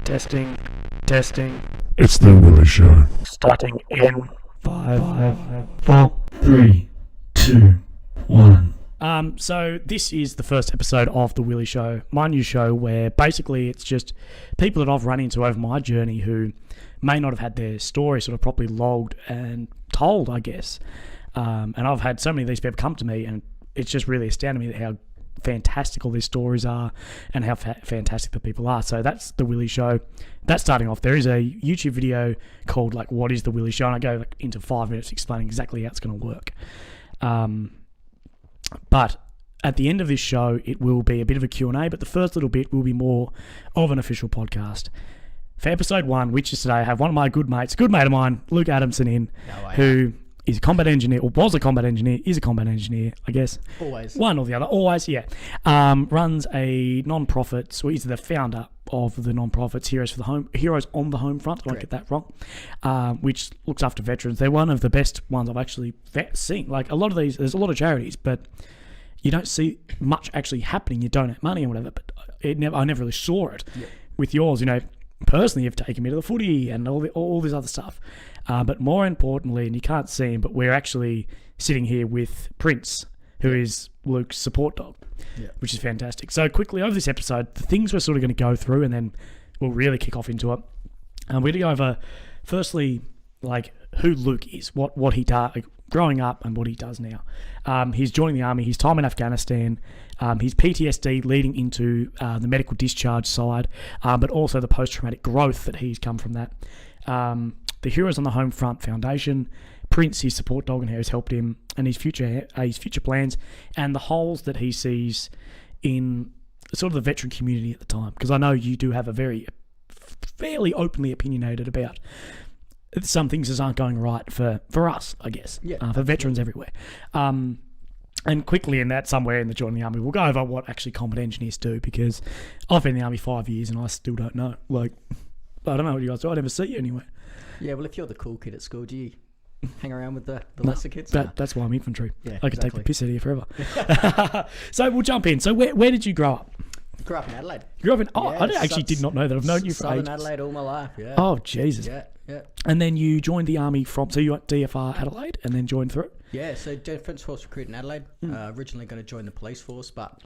Testing, testing. It's the Willy Show. Starting in 5, 4, 3, 2, 1. So this is the first episode of the Willy Show, my new show where basically it's just people that I've run into over my journey who may not have had their story sort of properly logged and told, I guess. And I've had so many of these people come to me, and it's just really astounded me how fantastic all these stories are and how fantastic the people are. So that's the Willy Show. That's starting off. There is a YouTube video called What is the Willy Show? And I go into 5 minutes explaining exactly how it's going to work. But at the end of this show, it will be a bit of a Q&A, but the first little bit will be more of an official podcast. For episode 1, which is today, I have one of my good mates, a good mate of mine, Luke Adamson who is a combat engineer, or was a combat engineer, is a combat engineer, I guess. Always. One or the other, always, yeah. Runs a non-profit, so he's the founder of the non-profits Heroes on the Home Front. I won't get that wrong. Which looks after veterans. They're one of the best ones I've actually seen. Like a lot of these, there's a lot of charities, but you don't see much actually happening. You donate money or whatever, but I never really saw it. Yeah. With yours, personally, you've taken me to the footy and all this other stuff. But more importantly, and you can't see him, but we're actually sitting here with Prince, who is Luke's support dog, which is fantastic. So quickly, over this episode, the things we're sort of going to go through, and then we'll really kick off into it. We're going to go over, firstly, who Luke is, what he does, growing up and what he does now. He's joining the army, his time in Afghanistan, his PTSD leading into the medical discharge side, but also the post-traumatic growth that he's come from that. The Heroes on the Home Front Foundation, Prince, his support dog, and how he's helped him, and his future plans, and the holes that he sees in sort of the veteran community at the time. Because I know you do have a fairly openly opinionated about some things that aren't going right for us, I guess, for veterans everywhere. And quickly in that, somewhere in the joining the army, we'll go over what actually combat engineers do, because I've been in the army 5 years and I still don't know. I don't know what you guys do. I never see you anywhere. Yeah, well, if you're the cool kid at school, do you hang around with the lesser kids? That's why I'm infantry. Yeah, I could take the piss out of you forever. So we'll jump in. So where did you grow up? I grew up in Adelaide. You grew up in... I actually did not know that. I've known you for ages. Southern Adelaide all my life, yeah. Oh, Jesus. Yeah. And then you joined the army so you were at DFR Adelaide and then joined through? Yeah, so Defence Force recruit in Adelaide. Originally going to join the police force, but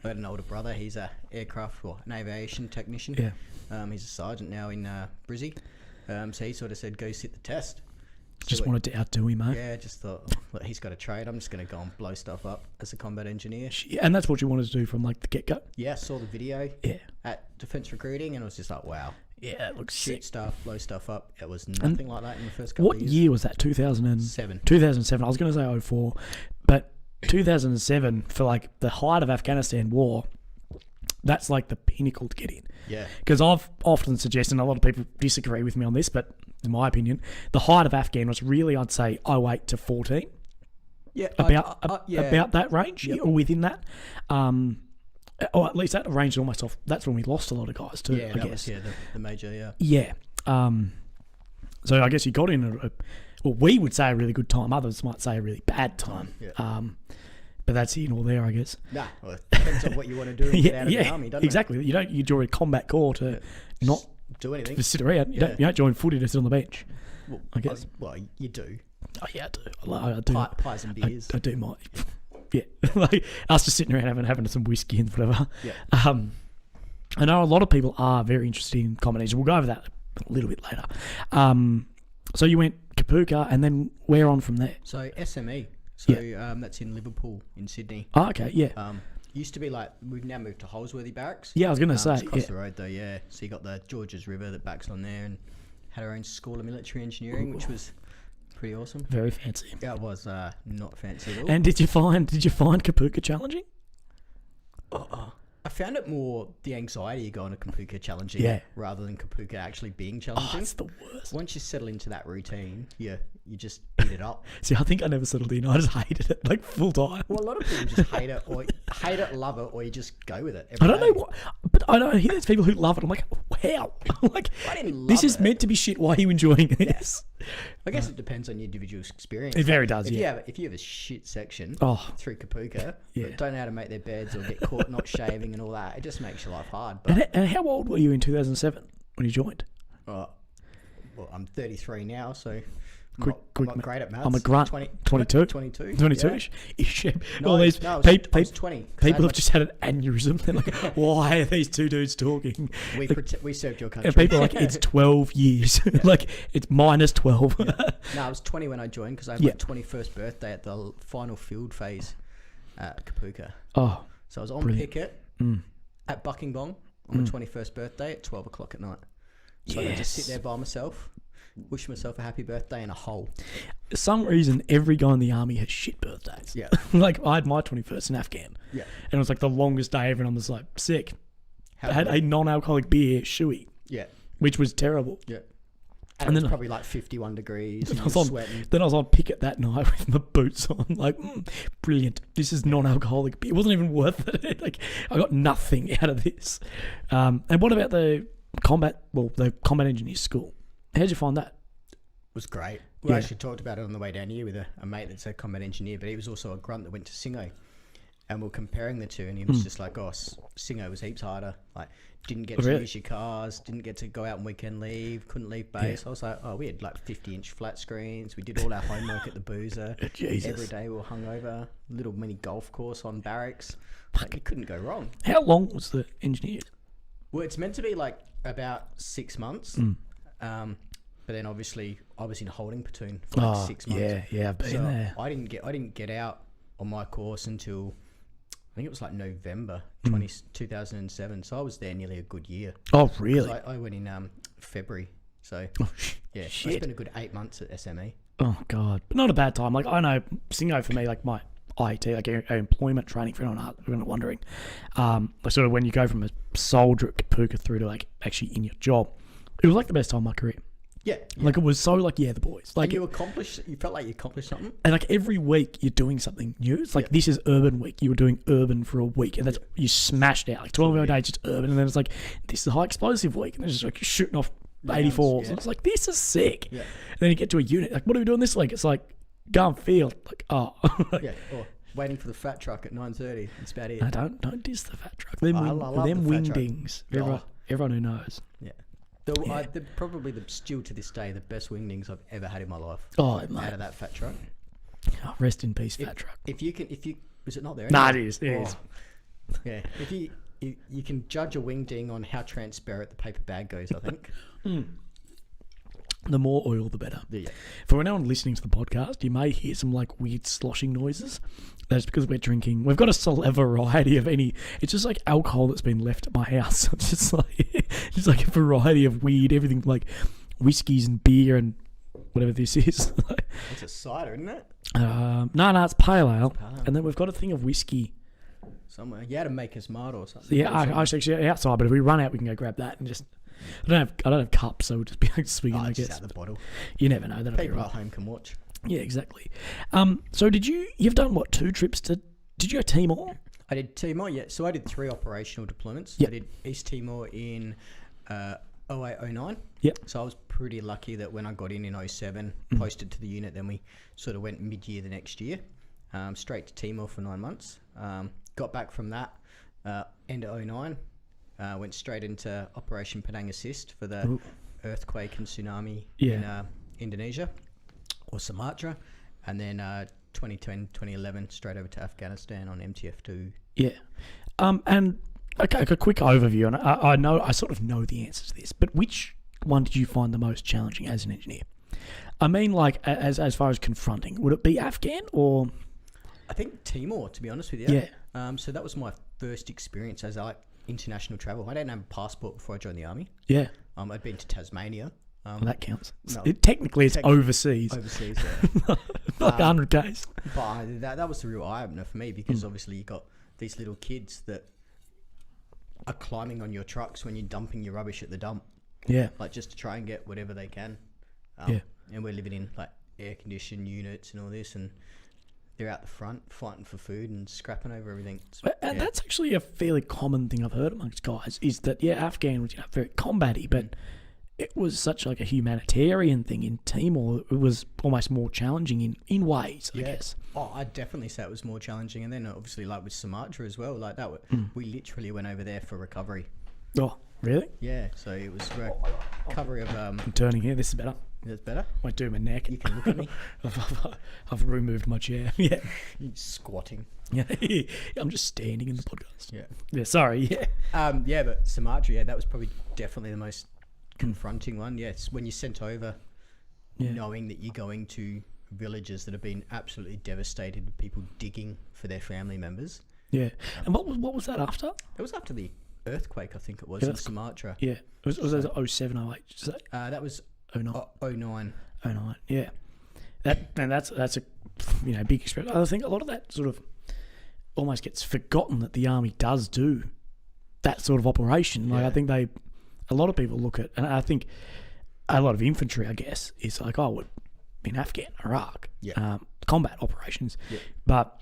I had an older brother. He's an aviation technician. Yeah. He's a sergeant now in Brizzy. So he sort of said, go sit the test. Just wanted to outdo him, mate. Yeah, just thought, look, he's got a trade. I'm just going to go and blow stuff up as a combat engineer. And that's what you wanted to do from the get-go? Yeah, saw the video at Defence Recruiting and it was just like, wow. Yeah, it looks Shoot sick. stuff, blow stuff up. It was nothing like that in the first couple of years. What year was that? 2007. 2007. I was going to say 04, but 2007, for the height of Afghanistan war, that's the pinnacle to get in. Yeah. Because I've often suggested, and a lot of people disagree with me on this, but in my opinion, the height of Afghan was really, I'd say, 08 to 14. Yeah. About that range, or within that. Or at least that range almost off. That's when we lost a lot of guys too, I guess. The major, Yeah. So I guess you got in we would say a really good time. Others might say a really bad time. Yeah. But that's here nor there, I guess. Nah, well, it depends on what you want to do and get out of the army, doesn't exactly. it? You join a combat corps to not do anything. To sit around. You don't join footy to sit on the bench. Well, I guess. You do. Oh yeah, I do. Pies and beers. I do my. Yeah, us just sitting around having some whiskey and whatever. Yeah. I know a lot of people are very interested in combat engineering. We'll go over that a little bit later. So you went Kapooka and then where on from there? So SME. So that's in Liverpool, in Sydney. Oh, okay, yeah. Used to be we've now moved to Holsworthy Barracks. Yeah, I was going to say. It's across the road though, yeah. So you got the Georges River that backs on there and had our own School of Military Engineering, which was pretty awesome. Very fancy. Yeah, it was not fancy at all. And did you find Kapooka challenging? I found it more the anxiety of going to Kapooka challenging rather than Kapooka actually being challenging. Oh, it's the worst. Once you settle into that routine, you just eat it up. See, I think I never settled in. I just hated it full time. Well, a lot of people just hate it, love it, or you just go with it. I don't know what, but I know there's people who love it. I'm like, how? I didn't love this is it. Meant to be shit. Why are you enjoying this? I guess it depends on your individual experience. It very does. If you have a shit section through Kapooka, but don't know how to make their beds or get caught not shaving and all that, it just makes your life hard. But and how old were you in 2007? when you joined? Well, I'm 33 now, so Quick I'm not ma- great at maths. I'm a grunt. 22? 22. 22-ish? Yeah. All these I was 20. 'cause I people had have just had an aneurysm. They're like, why are these two dudes talking? we served your country. And people are like, it's 12 years. Like, it's minus 12. Yeah. No, I was 20 when I joined because I had my 21st birthday at the final field phase at Kapuka. Oh, So I was on brilliant. picket at Buckingbong on my 21st birthday at 12 o'clock at night. So I got to just sit there by myself, wish myself a happy birthday in a hole. For some reason, every guy in the army has shit birthdays. Yeah. Like, I had my 21st in Afghan. Yeah. And it was like the longest day ever, and I was like, sick. How I had a non-alcoholic beer, shui, Yeah. which was terrible. Yeah. And And it then was probably like 51 degrees. And I I was was on, sweating. then I was on picket that night with my boots on, like, brilliant. This is non-alcoholic beer. It wasn't even worth it. Like, I got nothing out of this. And what about the combat engineer school? How'd you find that? It was great. We Yeah. actually talked about it on the way down here with a mate that's a combat engineer, but he was also a grunt that went to Singo. And we were comparing the two, and he was just like, oh, Singo was heaps harder. Like, didn't get to Really? use your cars, didn't get to go out on weekend leave, couldn't leave base. I was like, oh, we had like 50-inch flat screens. We did all our homework at the boozer. Jesus. Every day we were hungover. Little mini golf course on barracks. Like, you couldn't go wrong. How long was the engineer? Well, it's meant to be like about 6 months. But then obviously I was in holding platoon for like 6 months. Yeah, I've been So there. I didn't get out on my course until I think it was like November 2007. So I was there nearly a good year. Oh, really? I went in February. So yeah, I shit. spent a good 8 months at SME. Oh, God. But not a bad time. Like, I know Singo for me, like my IET, like employment training for anyone wondering. Like sort of when you go from a soldier at Kapuka through to like actually in your job, it was like the best time of my career. Yeah, Like, it was so like, the boys. Like, and you felt like you accomplished something. and like every week you're doing something new. It's like, this is urban week. You were doing urban for a week, and that's you smashed out like 12-hour days just urban, and then it's like, this is high explosive week, and it's just like you're shooting off 84s. yeah. And it's like, this is sick. Yeah. And then you get to a unit, like, what are we doing this week? It's like, go and field. Like, oh. Yeah, or waiting for the fat truck at 9:30. That's about it. No, don't diss the fat truck. Them, I love them the fat truck. wingdings. Oh. Everyone who knows. Yeah. Probably still to this day the best wingdings I've ever had in my life. Oh, Out mate. of that fat truck. Oh, rest in peace, fat truck. If you is it not there? Nah, anymore? it is. It is. Yeah. If you can judge a wingding on how transparent the paper bag goes, I think. The more oil, the better. Yeah. For anyone listening to the podcast, you may hear some like weird sloshing noises. That's because we're drinking. We've got a variety of any. It's just like alcohol that's been left at my house. It's just like a variety of weird everything, like whiskeys and beer and whatever this is. It's a cider, isn't it? No, it's pale ale. pale ale. And then we've got a thing of whiskey. Somewhere. You had to make us smart or something. Yeah, I actually outside, but if we run out, we can go grab that and just. I don't have cups, so we'll just be like swinging. I just guess out the bottle. You never know. That'll be People right. at home can watch. Yeah, exactly. So you've done what, 2 trips to? Did you go Timor? I did Timor, yeah. So I did 3 operational deployments. Yep. I did East Timor in 08-09. Yep. So I was pretty lucky that when I got in 07, posted to the unit, then we sort of went mid-year the next year, straight to Timor for 9 months. Got back from that end of 09. Went straight into Operation Penang Assist for the earthquake and tsunami in Indonesia or Sumatra. And then 2010, 2011, straight over to Afghanistan on MTF2. Yeah. And okay, a quick overview, and I know I sort of know the answer to this, but which one did you find the most challenging as an engineer? I mean, like as far as confronting, would it be Afghan or? I think Timor, to be honest with you. Yeah. So that was my first experience as international travel. I didn't have a passport before I joined the army. Yeah. I'd been to Tasmania. Well, that counts. No. Technically, it's overseas. Overseas, yeah. Like 100 Ks. But that was the real eye-opener for me because obviously you got these little kids that are climbing on your trucks when you're dumping your rubbish at the dump. Yeah. Like just to try and get whatever they can. Yeah. And we're living in like air-conditioned units and all this, and they're out the front fighting for food and scrapping over everything. And that's actually a fairly common thing I've heard amongst guys is that, Afghan was very combat-y, but it was such like a humanitarian thing in Timor. It was almost more challenging in ways, I guess. Oh, I'd definitely say it was more challenging. And then obviously like with Sumatra as well, like that, we literally went over there for recovery. Oh, Really? Yeah, so it was recovery of I'm turning here. This is better. That's better. Won't do my neck. You can look at me. I've removed my chair. Yeah. You're squatting. Yeah. I'm just standing in the podcast. Yeah. Yeah. Sorry. Yeah. Yeah, but Sumatra, yeah, that was probably definitely the most confronting one. Yes, when you're sent over, Yeah. knowing that you're going to villages that have been absolutely devastated with people digging for their family members. Yeah. And what was that after? It was after the earthquake, I think it was, in Sumatra. Yeah. Was that 07, 08? Did you say? That was 09. 09. 09. Yeah. That's a big experience. I think a lot of that sort of almost gets forgotten that the army does do that sort of operation. Like I think a lot of people look at, and I think a lot of infantry, I guess, is like, oh, in Afghan, Iraq, combat operations, but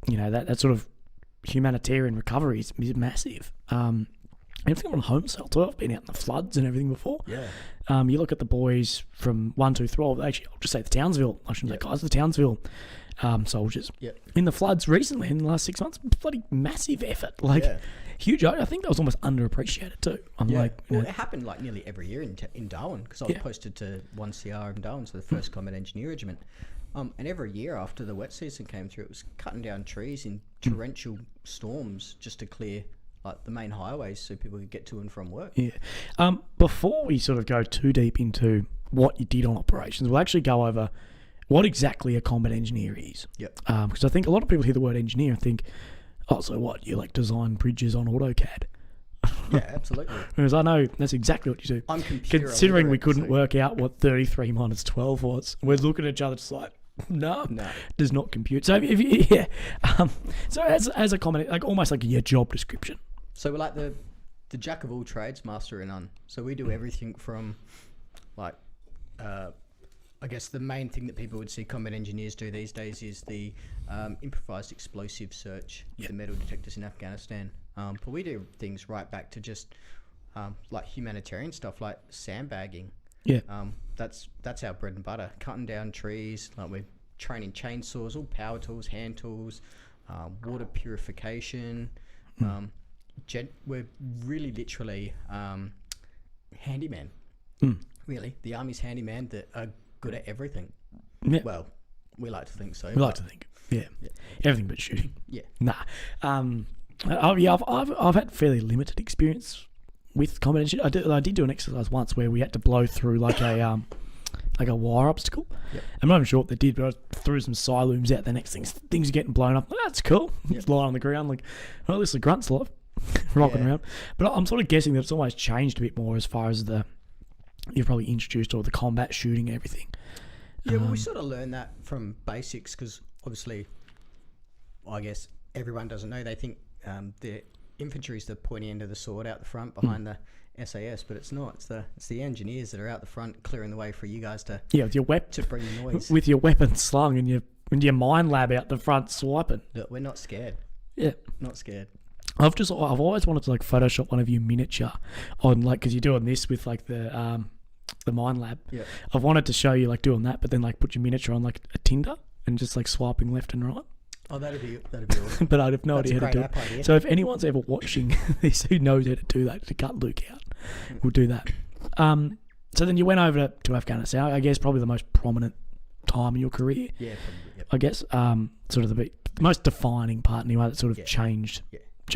that sort of humanitarian recovery is massive. Everything on home cell too. I've been out in the floods and everything before. Yeah. You look at the boys from 1, 2, 3. Actually, I'll just say the Townsville. I shouldn't say guys. The Townsville soldiers in the floods recently in the last 6 months. Bloody massive effort. Huge. I think that was almost underappreciated too. It happened like nearly every year in Darwin, because I was posted to 1CR in Darwin, so the 1st Combat Engineer Regiment. And every year after the wet season came through, it was cutting down trees in torrential storms just to clear like the main highways so people could get to and from work. Yeah. Before we sort of go too deep into what you did on operations, we'll actually go over what exactly a combat engineer is. Yep. Because I think a lot of people hear the word engineer and think, oh, so what? You like design bridges on AutoCAD? Yeah, absolutely. Whereas I know that's exactly what you do. I'm computer Considering we illiterate, couldn't so- work out what 33 minus 12 was, we're looking at each other just like, no, does not compute. So so as a comment, like almost like your job description. So we're like the jack of all trades, master of none. So we do everything from like I guess the main thing that people would see combat engineers do these days is the improvised explosive search, the metal detectors in Afghanistan. But we do things right back to just like humanitarian stuff like sandbagging. Yeah. That's our bread and butter. Cutting down trees, like we're training chainsaws, all power tools, hand tools, water purification. We're really literally handyman. Really, the army's handyman that are good at everything. Yeah. Well, we like to think so. We like to think. Yeah. Everything but shooting. Yeah. Nah. I've had fairly limited experience with combat engineering. I did do an exercise once where we had to blow through like a wire obstacle. Yep. I'm not even sure what they did, but I threw some silooms out. The next things are getting blown up. Oh, that's cool. It's lying on the ground like, well, this is grunts a lot, rocking around. But I'm sort of guessing that it's almost changed a bit more as far as you've probably introduced all the combat shooting and everything. Yeah, well, we sort of learned that from basics because obviously, I guess everyone doesn't know. They think the infantry is the pointy end of the sword out the front behind the SAS, but it's not. It's the engineers that are out the front clearing the way for you guys to with your to bring the noise. with your weapon slung and your mine lab out the front swiping. Look, we're not scared. Yeah, not scared. I've always wanted to like Photoshop one of you miniature on like because you're doing this with like the mine lab. Yeah. I've wanted to show you like doing that, but then like put your miniature on like a Tinder and just like swiping left and right. Oh, that'd be awesome. But I have no idea how to do it. Idea. So if anyone's ever watching this who knows how to do that, to cut Luke out, we'll do that. So then you went over to Afghanistan. I guess probably the most prominent time in your career. Yeah, probably. Yep. I guess sort of the most defining part anyway that sort of changed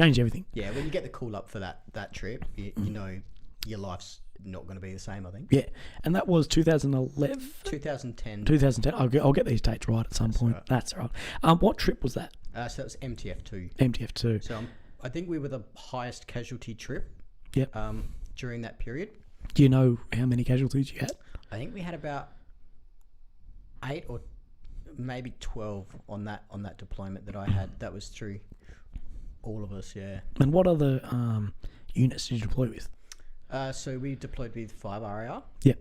everything. Yeah, when you get the call up for that trip, you know your life's not going to be the same, I think. Yeah, and that was 2011? 2010. 2010. I'll get these dates right at some point. Right. That's all right. What trip was that? So that was MTF2. MTF2. So I think we were the highest casualty trip Yep. during that period. Do you know how many casualties you had? I think we had about 8 or maybe 12 on that deployment that I had. That was through all of us, yeah. And what other units did you deploy with? So we deployed with 5 RAR. Yep.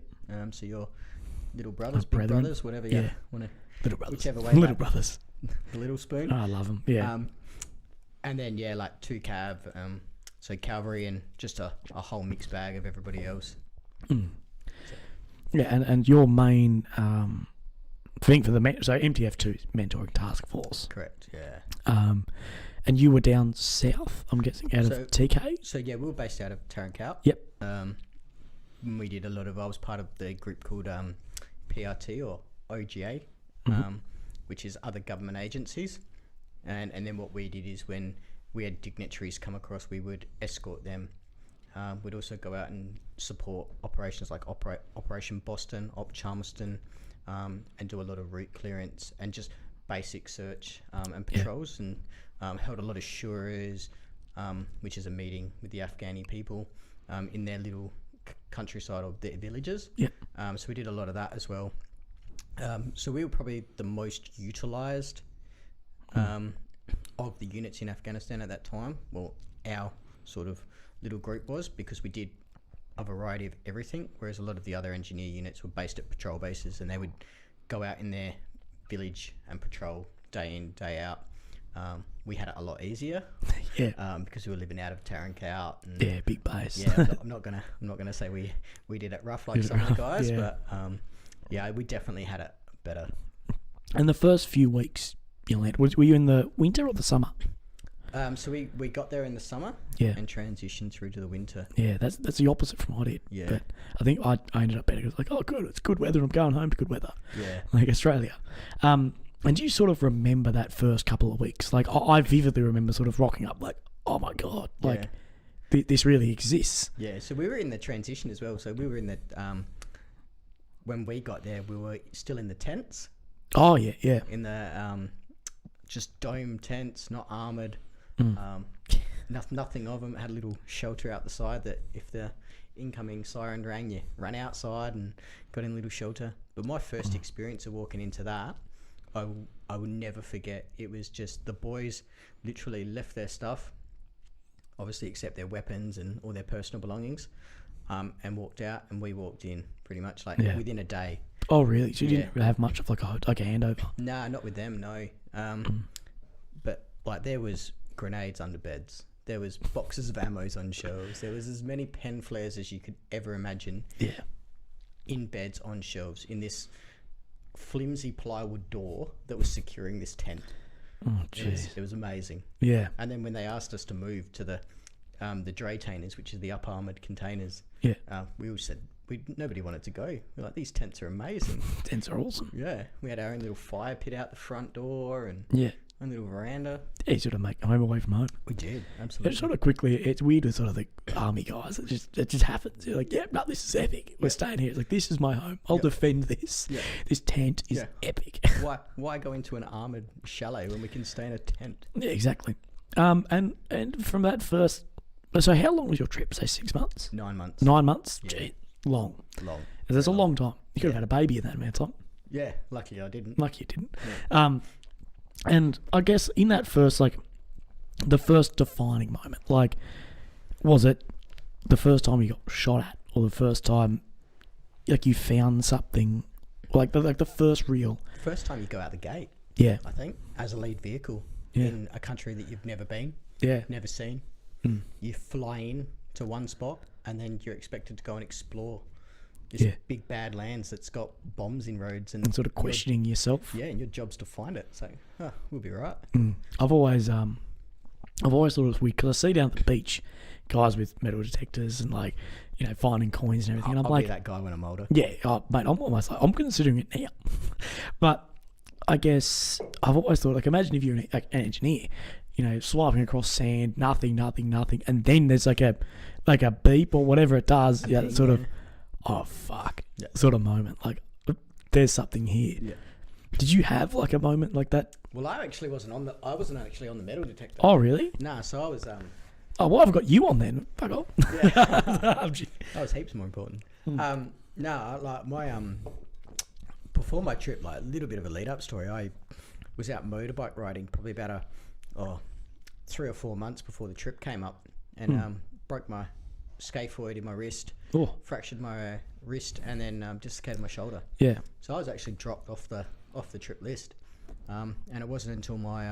So your little brothers, big brethren. brothers, whatever you want to... Little brothers. Whichever way. Little brothers. The little spoon. Oh, I love them. Yeah. And then, like 2 cav, so cavalry and just a whole mixed bag of everybody else. Yeah, and your main thing for so MTF2 is mentoring task force. Correct, yeah. And you were down south, I'm guessing, out of TK? So, yeah, we were based out of Tarankout. Yep. We did I was part of the group called PRT or OGA, which is other government agencies. And then what we did is when we had dignitaries come across, we would escort them. We'd also go out and support operations like Operation Boston, Op Chalmers,ton, and do a lot of route clearance and just basic search and patrols, and held a lot of shurahs, which is a meeting with the Afghani people in their little countryside of their villages. So we did a lot of that as well. So we were probably the most utilised of the units in Afghanistan at that time. Well, our sort of little group was, because we did a variety of everything, whereas a lot of the other engineer units were based at patrol bases, and they would go out in their village and patrol day in, day out. We had it a lot easier, because we were living out of Tarankout. And big base. I'm not gonna say we did it rough like some of the guys, but we definitely had it better. And the first few weeks you landed, were you in the winter or the summer? So we got there in the summer, and transitioned through to the winter. Yeah, that's the opposite from what I did. Yeah, but I think I ended up better. It was like, oh, good, it's good weather. I'm going home to good weather. Yeah, like Australia. And do you sort of remember that first couple of weeks? Like, I vividly remember sort of rocking up, like, oh my god, like this really exists. Yeah. So we were in the transition as well. So we were in the when we got there, we were still in the tents. Oh yeah. In the just dome tents, not armoured. Nothing of them. Had a little shelter out the side that if the incoming siren rang, you ran outside and got in a little shelter. But my first experience of walking into that, I will never forget. It was just the boys literally left their stuff, obviously except their weapons and all their personal belongings, and walked out, and we walked in pretty much within a day. Oh really? So you didn't really have much of like a handover? Nah, not with them, no. But like there was grenades under beds. There was boxes of ammos on shelves. There was as many pen flares as you could ever imagine. Yeah. In beds on shelves in this flimsy plywood door that was securing this tent. Oh jeez. It was amazing. Yeah. And then when they asked us to move to the draytainers, which is the up armoured containers, we all said nobody wanted to go. We're like, these tents are amazing. Tents are awesome. Yeah. We had our own little fire pit out the front door and a little veranda. Yeah, you sort of make home away from home. We did, absolutely. It's sort of quickly, it's weird with sort of the army guys. It just happens. You're like, no, this is epic. We're staying here. It's like, this is my home. I'll defend this. Yeah. This tent is epic. Why go into an armoured chalet when we can stay in a tent? Yeah, exactly. And from that first, so how long was your trip? Say 6 months? 9 months. 9 months? Yeah. Gee, long. That's a long time. You could have had a baby in that amount of time. Yeah, lucky I didn't. Lucky you didn't. Yeah. And I guess in that first, like, the first defining moment, like, was it the first time you got shot at, or the first time, like, you found something, like the first real... First time you go out the gate. Yeah. I think, as a lead vehicle in a country that you've never been. Yeah. Never seen. You fly in to one spot, and then you're expected to go and explore this big bad lands that's got bombs in roads and sort of questioning yourself. Yeah, and your job's to find it. So, we'll be right. I've always thought it was weird because I see down at the beach guys with metal detectors and like, you know, finding coins and everything. And I'll like, be that guy when I'm older. Yeah, mate, I'm almost like, I'm considering it now. But I guess I've always thought, like, imagine if you're an engineer, you know, swiping across sand, nothing, and then there's like a beep or whatever it does, sort of, oh fuck, sort of moment, like there's something here. Yeah. Did you have like a moment like that? Well, I wasn't actually on the metal detector. Oh really? Nah, so I was oh well, I've got you on then. Fuck off. Yeah. That was heaps more important. Like my before my trip, like a little bit of a lead up story. I was out motorbike riding probably about 3 or 4 months before the trip came up, and broke my scaphoid in my wrist, fractured my wrist, and then dislocated my shoulder. Yeah. So I was actually dropped off the trip list, and it wasn't until my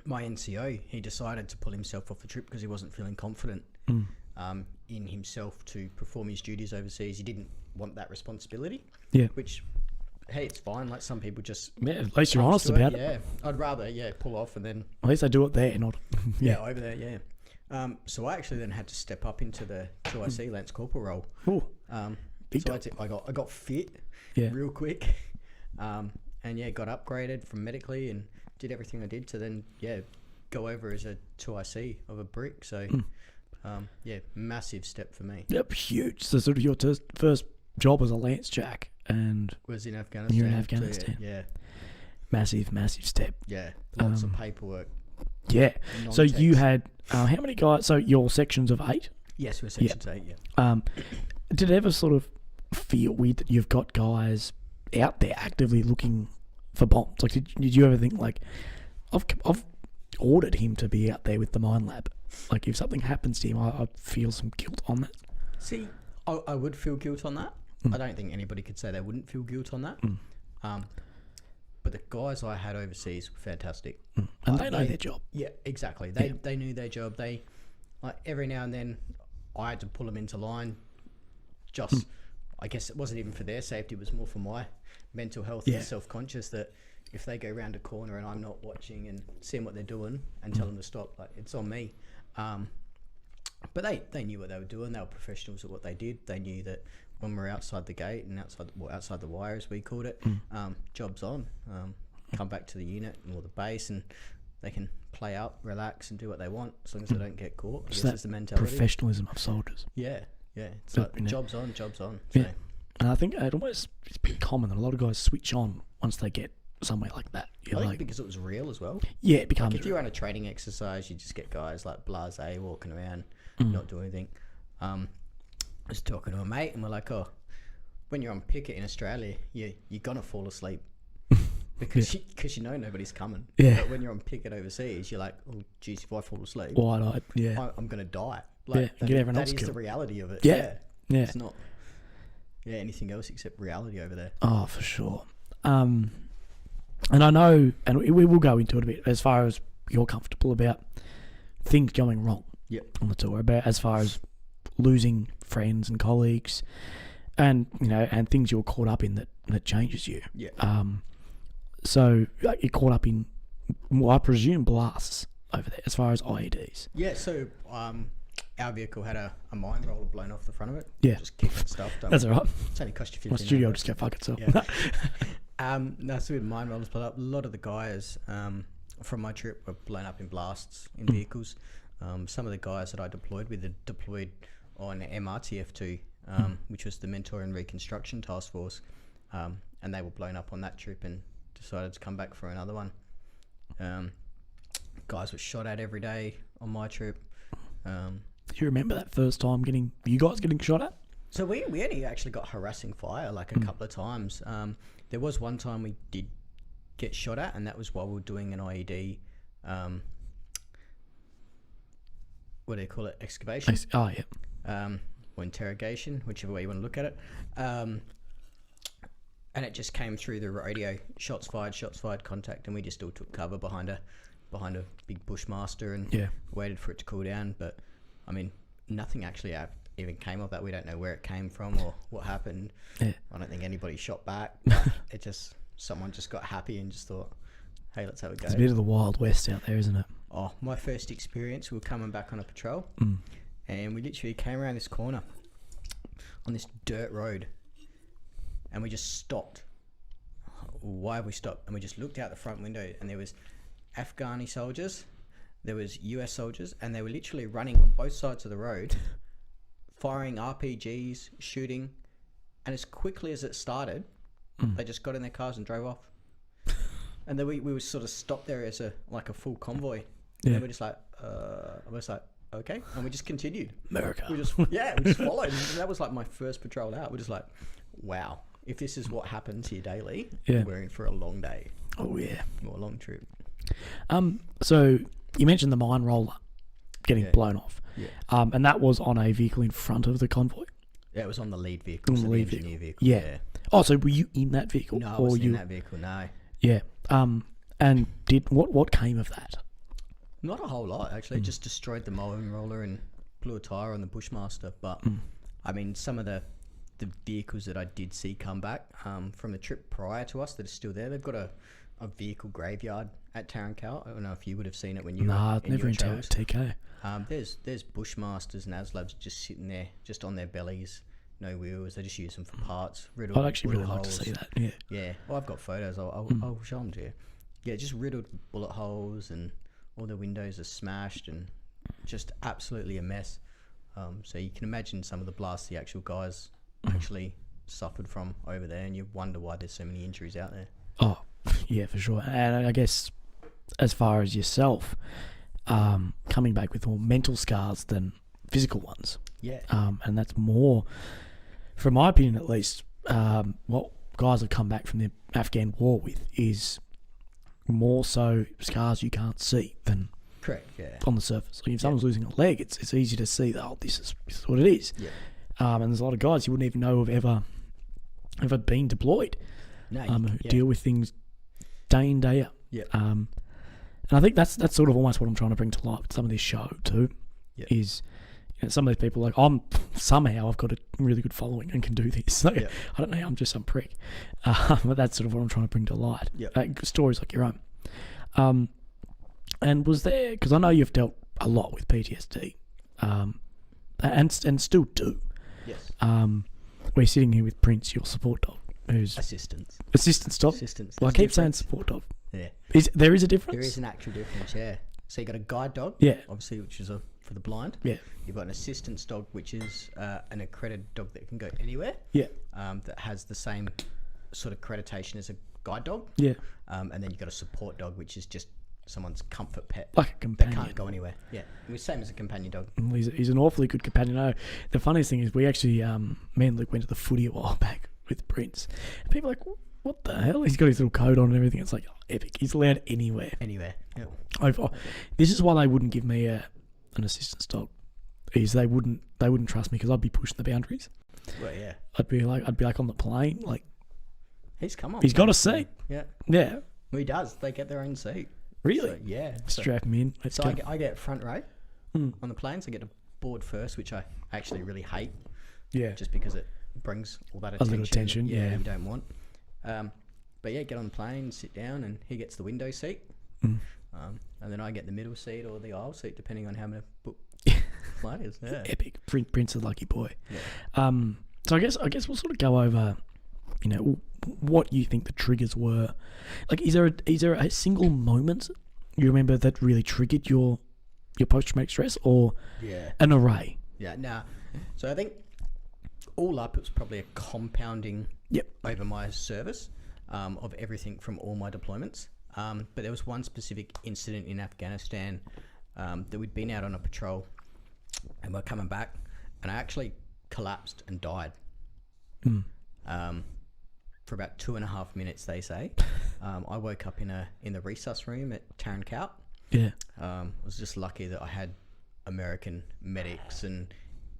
my NCO, he decided to pull himself off the trip because he wasn't feeling confident in himself to perform his duties overseas. He didn't want that responsibility, which hey, it's fine. Like some people just Yeah, at least you're comes honest to about it. Yeah, I'd rather pull off and then At least they do it there, not over there. Yeah. So I actually then had to step up into the 2IC Lance Corporal role. Ooh, big So time. I got fit real quick, and got upgraded from medically and did everything I did to then go over as a 2IC of a brick. So massive step for me. Yep, huge. So sort of your first job as a Lance Jack, and Was in Afghanistan. you're in so, Afghanistan. yeah, Massive step. lots of paperwork. Yeah. So you non-text. had how many guys? So your sections of 8. Yes, we're section 8. Yeah. Did it ever sort of feel weird that you've got guys out there actively looking for bombs? Like, did you ever think like, I've ordered him to be out there with the mine lab. Like, if something happens to him, I feel some guilt on that. See, I would feel guilt on that. I don't think anybody could say they wouldn't feel guilt on that. But the guys I had overseas were fantastic. And they know their job. Yeah, exactly. They knew their job. They, like, every now and then I had to pull them into line. Just, I guess it wasn't even for their safety. It was more for my mental health and self-conscious that if they go around a corner and I'm not watching and seeing what they're doing and tell them to stop, like, it's on me. But they knew what they were doing. They were professionals at what they did. They knew that when we're outside the gate and outside the wire, as we called it, job's on. Come back to the unit or the base and they can play out, relax and do what they want as long as they don't get caught. I guess that's the mentality. Professionalism of soldiers. Yeah. It's But, like job's on. So. Yeah. And I think it's pretty common that a lot of guys switch on once they get somewhere like that. I think because it was real as well. Yeah, it becomes Like if you're on a training exercise, you just get guys like blasé walking around, not doing anything. I was talking to a mate and we're like, oh, when you're on picket in Australia, you're going to fall asleep because you know nobody's coming. Yeah. But when you're on picket overseas, you're like, oh, geez, if I fall asleep, wide-eyed. Yeah. I'm going to die. Like, get everyone else that is the killed. reality of it. Yeah. It's not anything else except reality over there. Oh, for sure. And I know, and we will go into it a bit as far as you're comfortable about things going wrong on the tour, about as far as losing friends and colleagues, and and things you're caught up in that changes you. Yeah. So you're caught up in, I presume, blasts over there as far as IEDs. Yeah. So our vehicle had a mine roller blown off the front of it. Yeah. Just kicking stuff. That's all right. It's only cost you $15. My studio will just go fuck itself. Yeah. No, so we had mine rollers blown up. A lot of the guys from my trip were blown up in blasts in vehicles. Some of the guys that I deployed with are deployed on MRTF2, which was the Mentor and Reconstruction Task Force, and they were blown up on that trip and decided to come back for another one. Guys were shot at every day on my trip. Do you remember that first time you guys getting shot at? So we only actually got harassing fire like a couple of times. There was one time we did get shot at, and that was while we were doing an IED. What do you call it? Excavation. Oh, yeah. Or interrogation, whichever way you want to look at it. And it just came through the radio. Shots fired, contact, and we just all took cover behind a big bushmaster and waited for it to cool down. But I mean, nothing actually even came of that. We don't know where it came from or what happened. Yeah. I don't think anybody shot back. But someone just got happy and just thought, hey, let's have a go. It's a bit of the Wild West out there, isn't it? Oh, my first experience, we were coming back on a patrol and we literally came around this corner on this dirt road and we just stopped. Why have we stopped? And we just looked out the front window and there was Afghani soldiers, there was US soldiers, and they were literally running on both sides of the road, firing RPGs, shooting, and as quickly as it started, they just got in their cars and drove off. And then we were sort of stopped there as a full convoy. And we're just like, I was like, okay, and we just continued. America. We just followed. And that was like my first patrol out. We're just like, wow, if this is what happens here daily, we're in for a long day. Oh yeah, or a long trip. So you mentioned the mine roller getting blown off, and that was on a vehicle in front of the convoy. Yeah, it was on the lead vehicle. On the lead engineer vehicle. Yeah. Oh, so were you in that vehicle? No, I wasn't in that vehicle. No. Yeah. And did what came of that? Not a whole lot, actually. It just destroyed the mowing roller and blew a tyre on the Bushmaster. But, I mean, some of the the vehicles that I did see come back from the trip prior to us that are still there. They've got a vehicle graveyard at Tarancal. I don't know if you would have seen it when you were in never your in travels. TK. There's Bushmasters and ASLabs just sitting there, just on their bellies, no wheels. They just use them for parts. Riddled I'd actually with really bullet like to holes. see that. Yeah. Yeah. Well, I've got photos. I'll show them to you. Yeah, just riddled with bullet holes, and all the windows are smashed and just absolutely a mess. So you can imagine some of the blasts the actual guys actually suffered from over there, and you wonder why there's so many injuries out there. Oh, yeah, for sure. And I guess as far as yourself, coming back with more mental scars than physical ones. Yeah. And that's more, from my opinion at least, what guys have come back from the Afghan war with is more so scars you can't see than Correct. Yeah. on the surface. Like if someone's losing a leg, it's easy to see that, this is what it is. Yeah. And there's a lot of guys you wouldn't even know have ever been deployed. No. Who deal with things day in, day out. Yeah. And I think that's sort of almost what I'm trying to bring to life with some of this show too. Yeah. Is some of these people like I've got a really good following and can do this. So I don't know, I'm just some prick. But that's sort of what I'm trying to bring to light. Yeah. Stories like your own. And was there, because I know you've dealt a lot with PTSD, and still do. Yes. We're sitting here with Prince, your support dog, who's Assistance. dog. Assistance. Well, I There's keep saying difference. support dog. Yeah. There is a difference? There is an actual difference, yeah. So you got a guide dog, Yeah. obviously, which is for the blind. Yeah. You've got an assistance dog, which is an accredited dog that can go anywhere. Yeah. That has the same sort of accreditation as a guide dog. Yeah. And then you've got a support dog, which is just someone's comfort pet. Like a That companion. can't go anywhere. Yeah. Same as a companion dog. He's an awfully good companion. No, the funniest thing is we actually, me and Luke went to the footy a while back with Prince. And people are like, what the hell? He's got his little coat on and everything. It's like, epic. He's allowed anywhere. Anywhere. Yeah. This is why they wouldn't give me an assistance dog. Is they wouldn't trust me because I'd be pushing the boundaries. Well, yeah. I'd be like on the plane, like He's come on. he's got a seat. Yeah. Yeah, Well, he does. They get their own seat. really. So, yeah. Strap him in. Let's So go. I get front row Mm. on the planes. I get to board first, which I actually really hate, Yeah, just because it brings all that a attention. little attention. that, Yeah. you don't want. But yeah, get on the plane, sit down, and he gets the window seat, Mm. and then I get the middle seat or the aisle seat, depending on how many flight is. Yeah. Epic. Prince, a lucky boy. Yeah. So I guess we'll sort of go over, what you think the triggers were. Like, is there a single moment you remember that really triggered your post-traumatic stress, or Yeah. an array? Yeah. Now, so I think all up, it was probably a compounding Yep. over my service of everything from all my deployments. But there was one specific incident in Afghanistan that we'd been out on a patrol and we're coming back, and I actually collapsed and died for about 2.5 minutes, they say. I woke up in the resus room at Tarancal. Yeah. I was just lucky that I had American medics and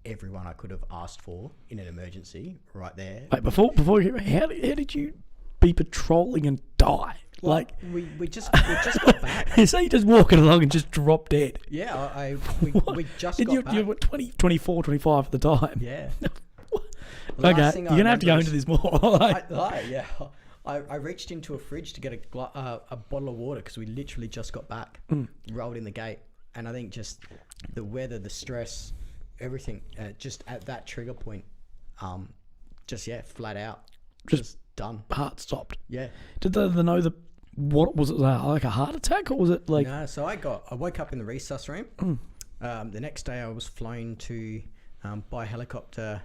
everyone I could have asked for in an emergency right there. Wait, before how did you be patrolling and die? Like, we just got back. so you just walking along and just drop dead? Yeah, we just And got back. you were 20, 24, 25 at the time. Yeah. Okay, you're gonna have to go into this more. I reached into a fridge to get a bottle of water because we literally just got back, rolled in the gate, and I think just the weather, the stress, everything, just at that trigger point, flat out, just done. Heart stopped. Yeah. Did they know what was it, like a heart attack, or was it like? No, so I woke up in the resus room. The next day I was flown to by helicopter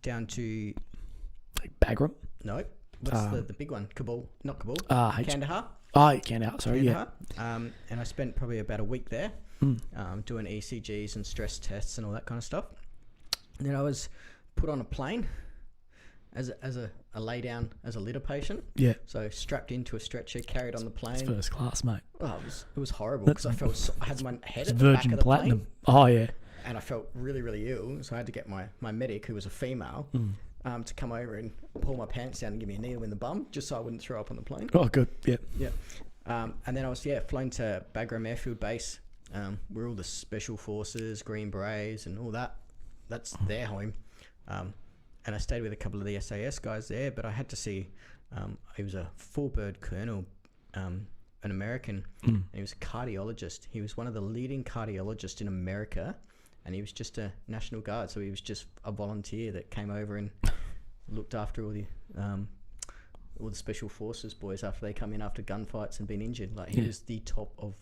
down to Like Bagram? no, what's the big one? Kabul, not Kabul. H- Kandahar. Oh, Kandahar. Sorry, yeah. Kandahar. And I spent probably about a week there, doing ECGs and stress tests and all that kind of stuff. And then I was put on a plane as a lay down as a litter patient. Yeah. So strapped into a stretcher, carried on the plane. It's first class, mate. Oh, it was horrible because I had my head It's at the back Virgin of the Platinum. plane, Oh yeah. and I felt really, really ill. So I had to get my medic, who was a female, to come over and pull my pants down and give me a needle in the bum, just so I wouldn't throw up on the plane. Oh, good. Yeah. Yeah. And then I was flown to Bagram Airfield Base, where all the special forces, Green Berets, and all that. That's their home. and I stayed with a couple of the SAS guys there, but I had to see, he was a full-bird colonel, an American, and he was a cardiologist. He was one of the leading cardiologists in America, and he was just a National Guard, so he was just a volunteer that came over and looked after all the special forces boys after they come in after gunfights and been injured. Like, he was the top of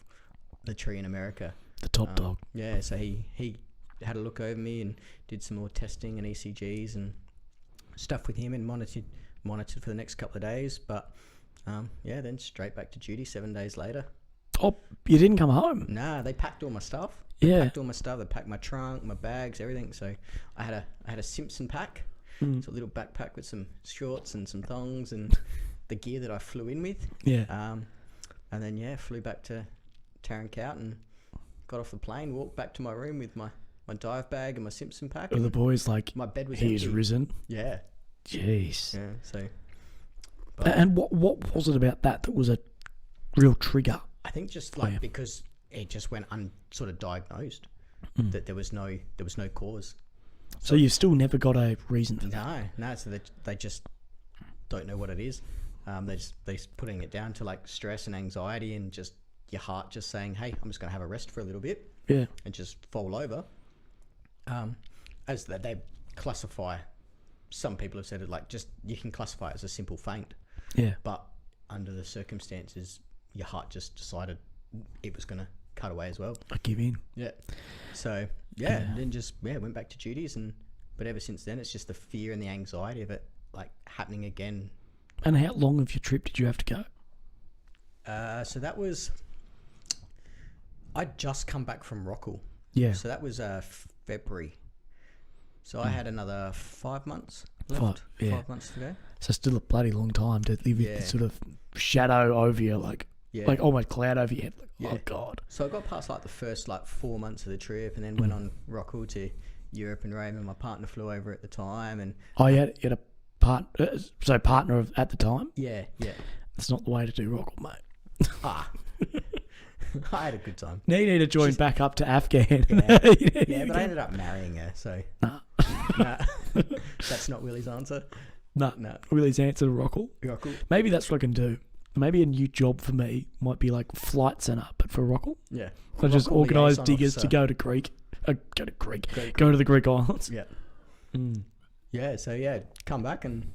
the tree in America. The top dog. Yeah, so he had a look over me and did some more testing and ECGs and stuff with him and monitored for the next couple of days. But then straight back to duty 7 days later. Oh, you didn't come home? Nah, they packed all my stuff. Yeah. They packed my trunk, my bags, everything. So I had a Simpson pack. It's a little backpack with some shorts and some thongs and the gear that I flew in with. Yeah. And then flew back to Tarankout and got off the plane, walked back to my room with my dive bag and my Simpson pack. Were the boys like, my bed was he's empty. risen? Yeah. Jeez. Yeah. So. And what was it about that was a real trigger? I think just like because it just went sort of diagnosed that there was no cause. So you've still never got a reason for that? No. So they just don't know what it is. They're putting it down to like stress and anxiety and just your heart just saying, hey, I'm just going to have a rest for a little bit. Yeah. And just fall over. As that they classify, some people have said it like just you can classify it as a simple faint. Yeah. But under the circumstances, your heart just decided it was going to cut away as well. I give in. Yeah. So then just went back to duties, but ever since then it's just the fear and the anxiety of it like happening again. And how long of your trip did you have to go? So that was, I'd just come back from Rockall. Yeah. So that was February. So I had another 5 months left. 5 months to go. So still a bloody long time to live with this sort of shadow over you, like almost cloud over your head. Like, oh God. So I got past like the first 4 months of the trip, and then went on Rockall to Europe and Raymond. My partner flew over at the time, and you had a partner at the time. Yeah. That's not the way to do Rockall, mate. I had a good time. Now you need to join back up to Afghan. Yeah, but I ended up marrying her, so nah. That's not Willy's answer. No. Willy's answer to Rockall. Maybe that's what I can do. Maybe a new job for me might be like flight centre, but for Rockall. Yeah. So just organise diggers to go to Greek. Go to the Greek islands. Yeah. Yeah, so come back and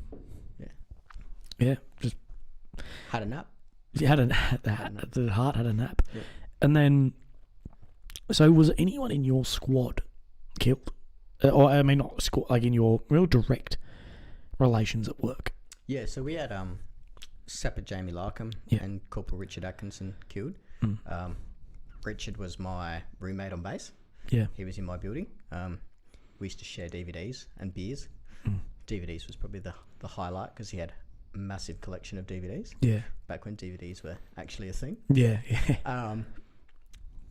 just had a nap. You had the heart had a nap. Yeah. And then, so was anyone in your squad killed? Or, I mean, not squad, like in your real direct relations at work? Yeah, so we had Sapper Jamie Larkham and Corporal Richard Atkinson killed. Richard was my roommate on base. Yeah. He was in my building. We used to share DVDs and beers. DVDs was probably the highlight because he had a massive collection of DVDs. Yeah. Back when DVDs were actually a thing. Yeah.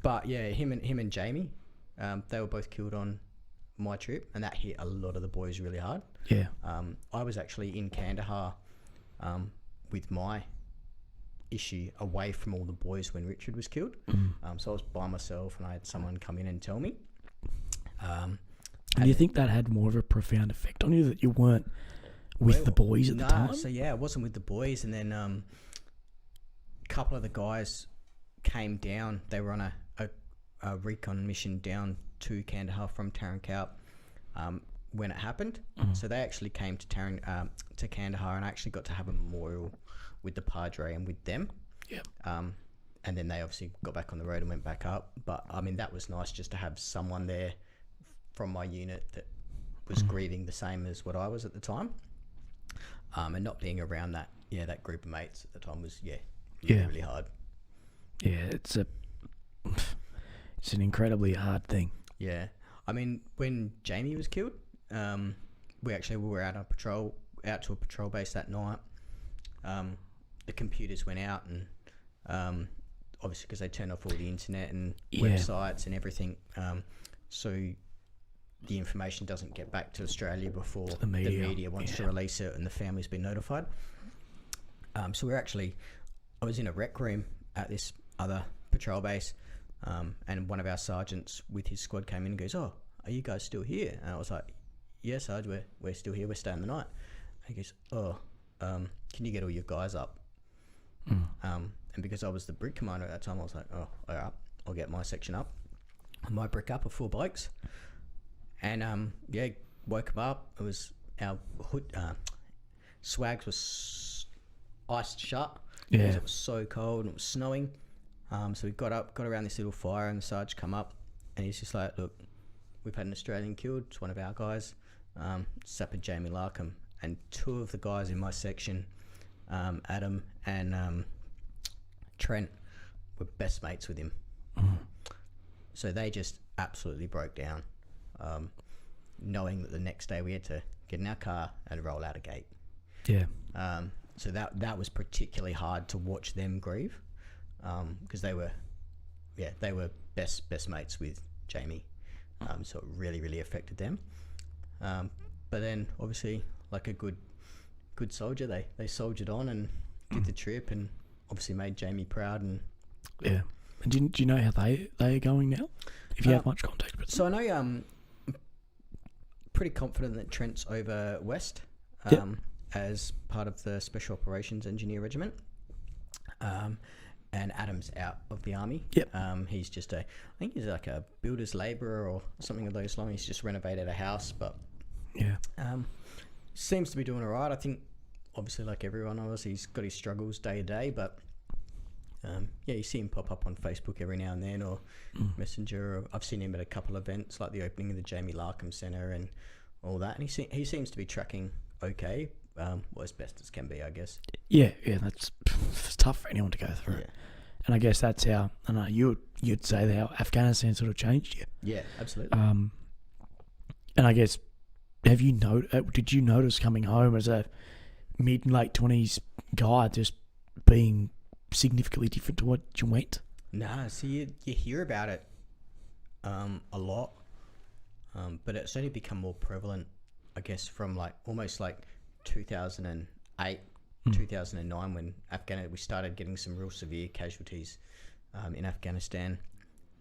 But yeah, him and Jamie, they were both killed on my trip, and that hit a lot of the boys really hard. Yeah. I was actually in Kandahar with my issue away from all the boys when Richard was killed. So I was by myself, and I had someone come in and tell me. Do you think that had more of a profound effect on you, that you weren't with the boys at the time? So I wasn't with the boys, and then a couple of the guys came down. They were on a recon mission down to Kandahar from Tarankout when it happened. So they actually came to Kandahar, and I actually got to have a memorial with the Padre and with them. Yeah. And then they obviously got back on the road and went back up. But I mean, that was nice just to have someone there from my unit that was grieving the same as what I was at the time. And not being around that group of mates at the time was really hard. Yeah, it's an incredibly hard thing. Yeah. I mean, when Jamie was killed, we were out to a patrol base that night. The computers went out, and obviously because they turned off all the internet and websites and everything, so the information doesn't get back to Australia before the media wants to release it and the family's been notified. So I was in a rec room at this other patrol base, and one of our sergeants with his squad came in and goes, "Oh, are you guys still here?" And I was like, yeah, Sarge, we're still here. We're staying the night. And he goes, oh, can you get all your guys up? And because I was the brick commander at that time, I was like, oh, all right, I'll get my section up. My brick up of 4 blokes. And, yeah, woke them up. It was our hood, swags was iced shut. Yeah. Because it was so cold and it was snowing. So we got around this little fire, and the Sarge come up, and he's just like, look, we've had an Australian killed. It's one of our guys, Sapper Jamie Larkham. And 2 of the guys in my section, Adam and Trent, were best mates with him. So they just absolutely broke down, knowing that the next day we had to get in our car and roll out a gate. Yeah. So that was particularly hard to watch them grieve, because they were best mates with Jamie. So it really, really affected them. But then obviously, like a good soldier, they soldiered on and did the trip, and obviously made Jamie proud. And yeah. And do you know how they are going now? If you have much contact with them. so I know I'm pretty confident that Trent's over west, as part of the Special Operations Engineer Regiment. And Adam's out of the army. Yep. He's just I think he's like a builder's labourer or something of those lines. He's just renovated a house, but Yeah. Seems to be doing all right. I think, obviously, like everyone else, he's got his struggles day to day, but yeah, you see him pop up on Facebook every now and then, or Messenger. Or I've seen him at a couple of events, like the opening of the Jamie Larkham Centre and all that, and he seems to be tracking okay, well, as best as can be, I guess. Yeah, it's tough for anyone to go through. Yeah. And I guess that's how, I know, you'd say how Afghanistan sort of changed you. Yeah, absolutely. And I guess, did you notice coming home as a mid-late 20s guy just being significantly different to what you went? Nah, see, you hear about it a lot, but it's only become more prevalent, I guess, from almost 2008, 2009, when we started getting some real severe casualties in Afghanistan,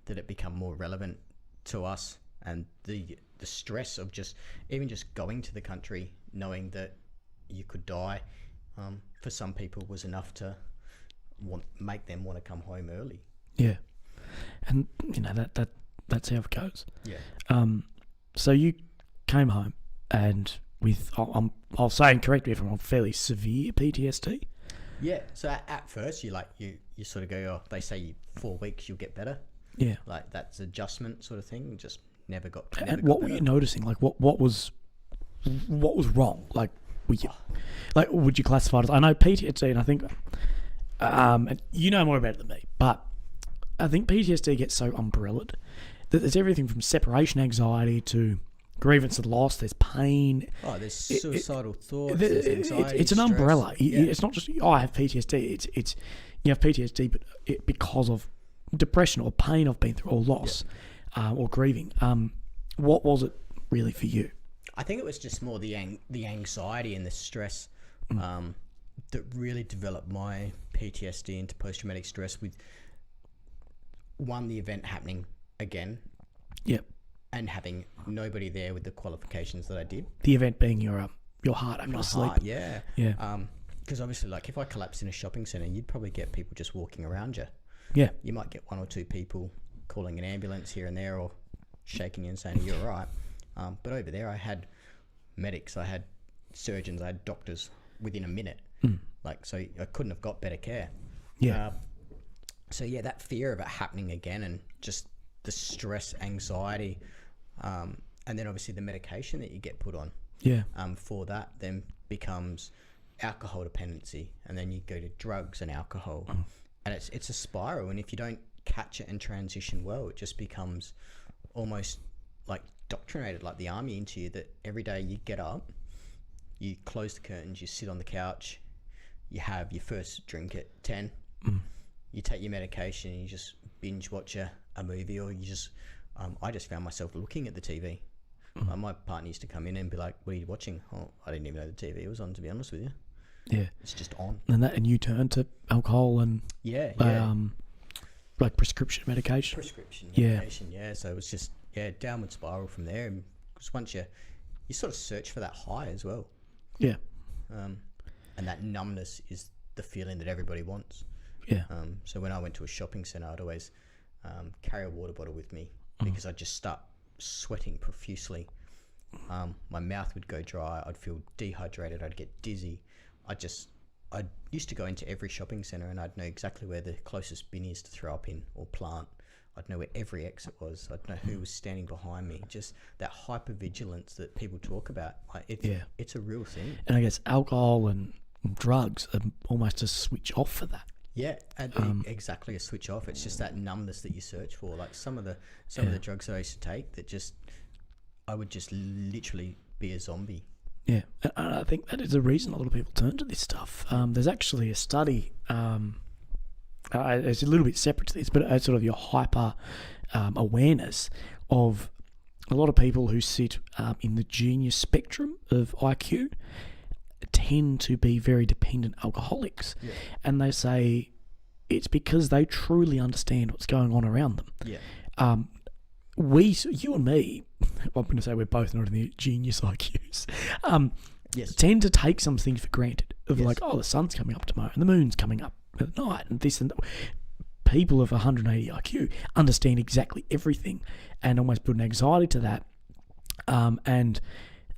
that it become more relevant to us, and the stress of just going to the country, knowing that you could die, for some people was enough to make them want to come home early. Yeah, and that's how it goes. Yeah. So you came home and with I'll say, and correct me if I'm wrong, fairly severe PTSD. Yeah. So at first you sort of go, oh, they say 4 weeks you'll get better. Yeah. Like that's adjustment sort of thing. Just never got. And what were you noticing? Like what was wrong? Like would you classify it as? I know PTSD, and I think and you know more about it than me, but I think PTSD gets so umbrellaed that there's everything from separation anxiety to grievance and loss. There's pain. Oh, there's suicidal thoughts. There's anxiety. It's an stress. umbrella. Yeah. It's not just I have PTSD. It's you have PTSD, but because of depression or pain I've been through, or loss, or grieving. What was it really for you? I think it was just more the anxiety and the stress that really developed my PTSD into post-traumatic stress, with the event happening again. Yep. And having nobody there with the qualifications that I did. The event being your heart having to sleep. Yeah. Yeah. Because obviously, if I collapsed in a shopping centre, you'd probably get people just walking around you. Yeah. You might get 1 or 2 people calling an ambulance here and there, or shaking you and saying, you're all right. But over there, I had medics, I had surgeons, I had doctors within a minute. So I couldn't have got better care. Yeah. So yeah, that fear of it happening again, and just the stress, anxiety, and then obviously the medication that you get put on. Yeah. For that then becomes alcohol dependency, and then you go to drugs and alcohol, and it's a spiral. And if you don't catch it and transition well, it just becomes almost like doctrinated, like the army, into you, that every day you get up, you close the curtains, you sit on the couch, you have your first drink at 10, you take your medication, and you just binge watch a movie, or you just I just found myself looking at the TV. My partner used to come in and be like, what are you watching? Oh, I didn't even know the TV was on, to be honest with you. Yeah. It's just on. And you turn to alcohol and like prescription medication. Yeah. So it was just downward spiral from there. And because once you you sort of search for that high as well. Yeah. And that numbness is the feeling that everybody wants. Yeah. So when I went to a shopping centre, I'd always carry a water bottle with me because I'd just start sweating profusely. My mouth would go dry. I'd feel dehydrated. I'd get dizzy. I used to go into every shopping centre and I'd know exactly where the closest bin is to throw up in or plant. I'd know where every exit was. I'd know who was standing behind me. Just that hypervigilance that people talk about. It's a real thing. And I guess alcohol and drugs are almost a switch off for that. Yeah, exactly, a switch off. It's just that numbness that you search for. Like some of the drugs that I used to take that I would just literally be a zombie. Yeah, and I think that is the reason a lot of people turn to this stuff. There's actually a study, it's a little bit separate to this, but it's sort of your hyper awareness of a lot of people who sit in the genius spectrum of IQ tend to be very dependent alcoholics. Yeah. And they say it's because they truly understand what's going on around them. Yeah. You and me, I'm going to say we're both not in the genius IQs, yes. tend to take some things for granted. Of Yes. like, oh, the sun's coming up tomorrow and the moon's coming up at night and this and that. People of 180 IQ understand exactly everything and almost put an anxiety to that. And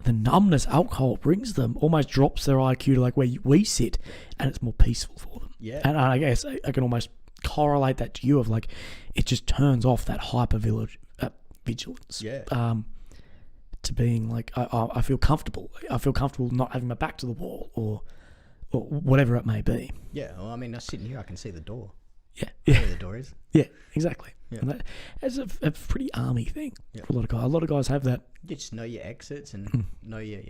the numbness alcohol brings them almost drops their IQ to like where we sit, and it's more peaceful for them. Yeah. And I guess I can almost correlate that to you of like, it just turns off that hyper vigilance. Yeah. To being like, I feel comfortable. I feel comfortable not having my back to the wall or whatever it may be. Yeah. Well, I mean, I'm sitting here, I can see the door. Yeah. I know where the door is. Yeah, exactly. Yeah. And that's a pretty army thing Yeah. for a lot of guys. A lot of guys have that. You just know your exits and know your,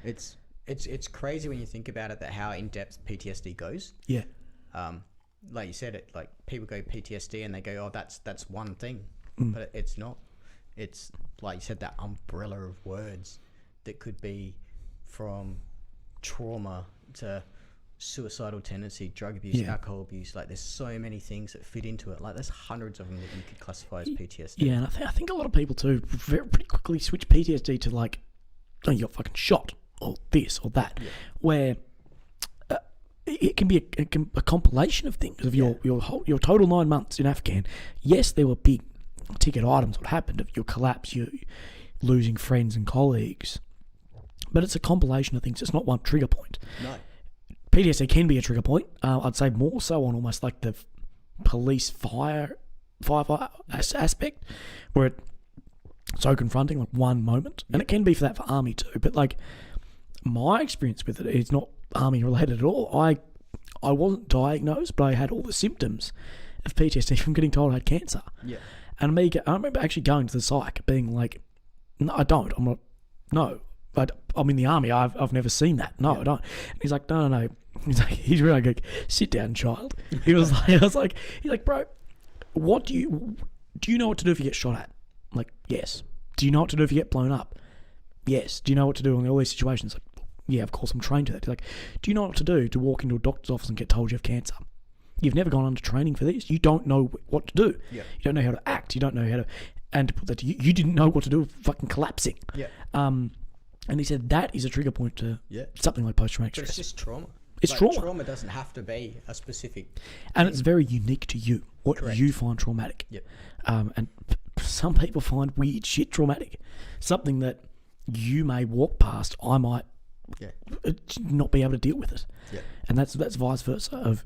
It's crazy when you think about it, that how in depth PTSD goes. Yeah. Like you said, it like people go PTSD and they go, oh, that's one thing, but it's not. It's like you said, that umbrella of words that could be from trauma to suicidal tendency, drug abuse, alcohol abuse. Like there's so many things that fit into it. Like there's hundreds of them that you could classify as PTSD. Yeah, and I think a lot of people too pretty quickly switch PTSD to like, oh, you got fucking shot or this or that, where it can be a compilation of things of your total 9 months in Afghan. Yes, there were big ticket items. What happened of your collapse, you losing friends and colleagues, but it's a compilation of things. It's not one trigger point. No. PTSD can be a trigger point. I'd say more so on almost like the police fire aspect, where it's so confronting, like one moment, and it can be for army too. But like my experience with it is not army related at all. I wasn't diagnosed, but I had all the symptoms of PTSD from getting told I had cancer. Yeah. And I remember actually going to the psych, being like, "No, I don't. I'm not. No, but I'm in the army. I've never seen that. No, I don't." And he's like, "No. He's really like, sit down, child." He was like, he's like, "Bro, what do you know what to do if you get shot at?" I'm like, "Yes." "Do you know what to do if you get blown up?" "Yes." "Do you know what to do in all these situations?" Like, "Yeah, of course, I'm trained to that." He's like, "Do you know what to do to walk into a doctor's office and get told you have cancer? You've never gone under training for this. You don't know what to do. Yeah. You don't know how to act. You don't know how to..." And to put that to you, you didn't know what to do with fucking collapsing. Yeah. And he said that is a trigger point to something like post-traumatic But stress. it's just trauma. It's like, trauma. Trauma doesn't have to be a specific... And it's very unique to you, what Correct. you find traumatic. Yep. And some people find weird shit traumatic. Something that you may walk past, I might not be able to deal with it. Yeah. And that's vice versa of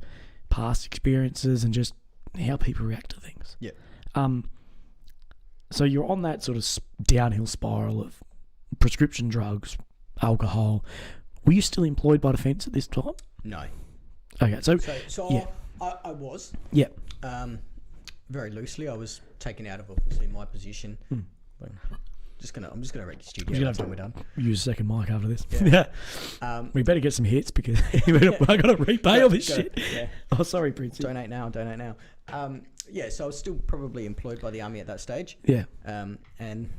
past experiences and just how people react to things. Yeah. So you're on that sort of downhill spiral of prescription drugs, alcohol. Were you still employed by Defence at this time? No. Okay, so yeah. I was. Yeah. Very loosely, I was taken out of obviously my position. But I'm just gonna wreck the studio. We're That's when we're done. Use a second mic after this. Yeah. We better get some hits because I got to repay all this shit. Yeah. Oh, sorry, Prince. Donate now. So I was still probably employed by the army at that stage. Yeah. And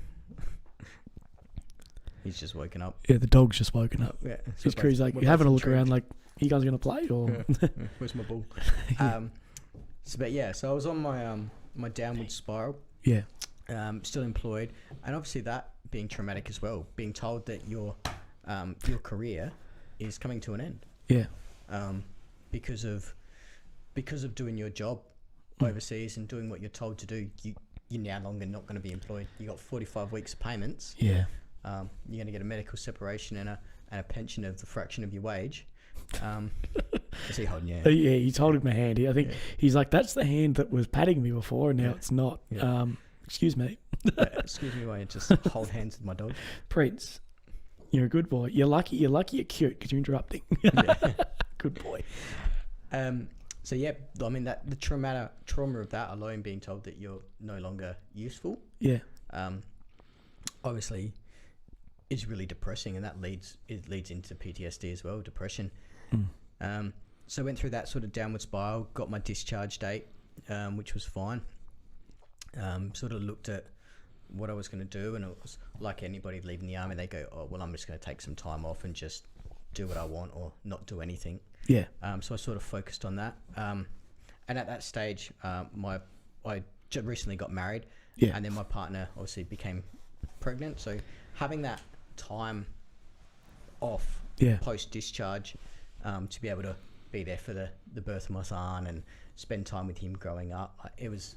he's just woken up. Yeah, the dog's just woken up. Yeah. It's crazy. Like, you're having a look around like, you guys going to play? Or where's my ball? So I was on my my downward spiral. Yeah. still employed, and obviously that being traumatic as well, being told that your career is coming to an end. Yeah. Because of doing your job overseas and doing what you're told to do, you're now longer not going to be employed. You got 45 weeks of payments. Yeah. You're going to get a medical separation and a pension of the fraction of your wage. Is he holding your hand? Yeah, he's holding my hand. I think he's like, that's the hand that was patting me before, and now it's not. Yeah. Excuse me. Excuse me while you just hold hands with my dog. Prince, you're a good boy. You're lucky you're cute because you're interrupting. Good boy. So yeah, I mean that the trauma of that alone, being told that you're no longer useful, Yeah. obviously is really depressing, and that leads into PTSD as well, depression. So I went through that sort of downward spiral, got my discharge date, which was fine. Sort of looked at what I was going to do, and it was like anybody leaving the army, they go, oh well, I'm just going to take some time off and just do what I want or not do anything. Yeah. So I sort of focused on that. And at that stage, I recently got married, and then my partner obviously became pregnant. So having that time off post discharge, to be able to be there for the birth of my son and spend time with him growing up, it was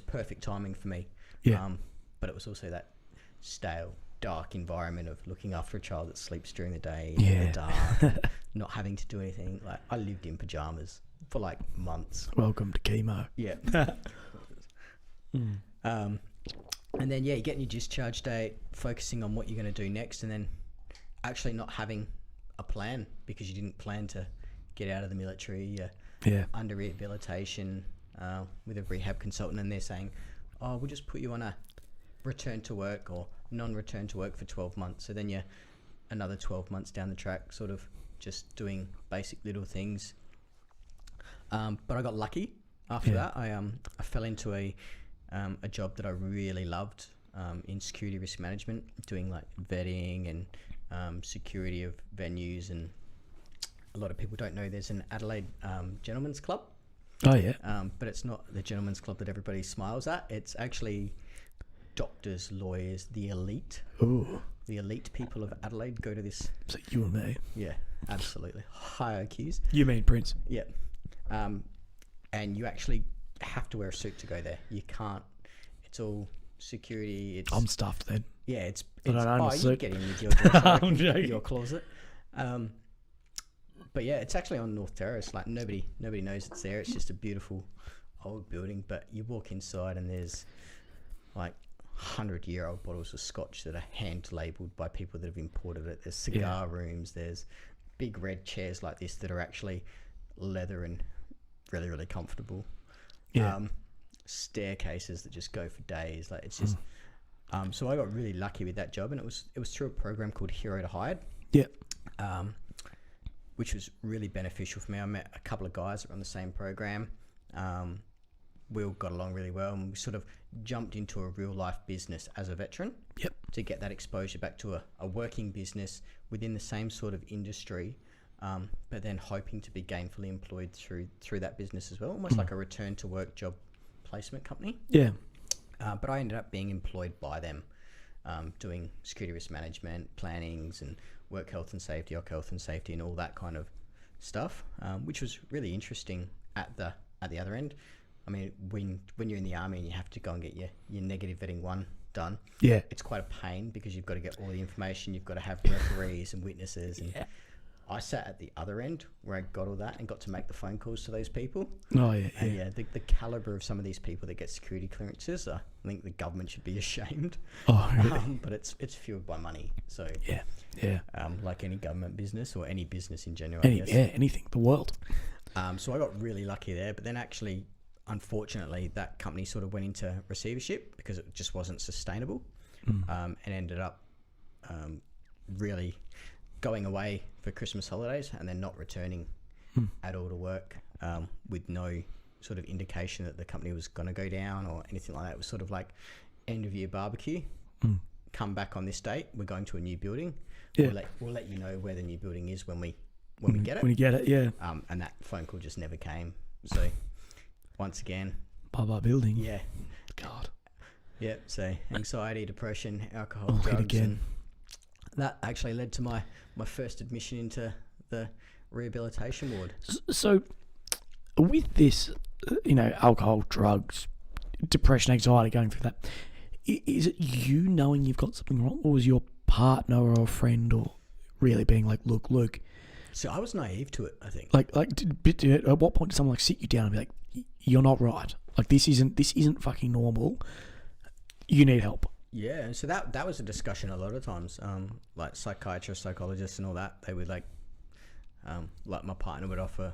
perfect timing for me. But it was also that stale, dark environment of looking after a child that sleeps during the day in the dark, and not having to do anything. Like, I lived in pajamas for like months. Welcome to chemo. Yeah. And then you get your discharge date, focusing on what you're going to do next, and then actually not having a plan because you didn't plan to get out of the military. You're under rehabilitation with a rehab consultant, and they're saying, oh, we'll just put you on a return to work or non-return to work for 12 months. So then you're another 12 months down the track, sort of just doing basic little things. But I got lucky after that. I fell into a job that I really loved, in security risk management, doing like vetting and security of venues. And a lot of people don't know there's an Adelaide gentlemen's club. Oh yeah. But it's not the gentlemen's club that everybody smiles at. It's actually doctors, lawyers, the elite. Ooh. The elite people of Adelaide go to this. So you and me. Yeah, absolutely. High IQs. You mean Prince? Yeah. And you actually have to wear a suit to go there. You can't. It's all security. I'm stuffed then. Yeah, it's I don't own a you suit. get in with your dress, I'm joking. your closet. But yeah, it's actually on North Terrace. Like nobody knows it's there. It's just a beautiful old building. But you walk inside and there's like 100-year-old bottles of scotch that are hand labelled by people that have imported it. There's cigar rooms. There's big red chairs like this that are actually leather and really, really comfortable. Yeah. Staircases that just go for days. Like it's just. So I got really lucky with that job, and it was through a program called Hero to Hide. Yeah. Which was really beneficial for me. I met a couple of guys that were on the same program. We all got along really well, and we sort of jumped into a real life business as a veteran. Yep. To get that exposure back to a working business within the same sort of industry, but then hoping to be gainfully employed through that business as well, almost like a return to work job placement company. Yeah. But I ended up being employed by them, doing security risk management, plannings, and work health and safety, occ health and safety, and all that kind of stuff, which was really interesting at the other end. I mean, when you're in the army and you have to go and get your negative vetting 1 done, it's quite a pain because you've got to get all the information. You've got to have referees and witnesses, and I sat at the other end where I got all that and got to make the phone calls to those people. Oh yeah. And the caliber of some of these people that get security clearances, I think the government should be ashamed. Oh really? But it's fueled by money. So yeah. Like any government business or any business in general. Anything. The world. So I got really lucky there, but then actually, unfortunately, that company sort of went into receivership because it just wasn't sustainable, and ended up really going away for Christmas holidays and then not returning at all to work, with no sort of indication that the company was going to go down or anything like that. It was sort of like end of year barbecue. Come back on this date. We're going to a new building. Yeah. We'll let you know where the new building is when we get it. When you get it, yeah. And that phone call just never came. So once again, Bye building. yeah. God. Yep. So anxiety, depression, alcohol, Oh, drugs, again. and that actually led to my first admission into the rehabilitation ward. So, with this, alcohol, drugs, depression, anxiety, going through that, is it you knowing you've got something wrong, or was your partner or a friend or really being like, look, Luke? So I was naive to it, I think. At what point did someone sit you down and be like, you're not right? Like, this isn't fucking normal. You need help. Yeah, so that was a discussion a lot of times. Like psychiatrists, psychologists, and all that. They would like my partner would offer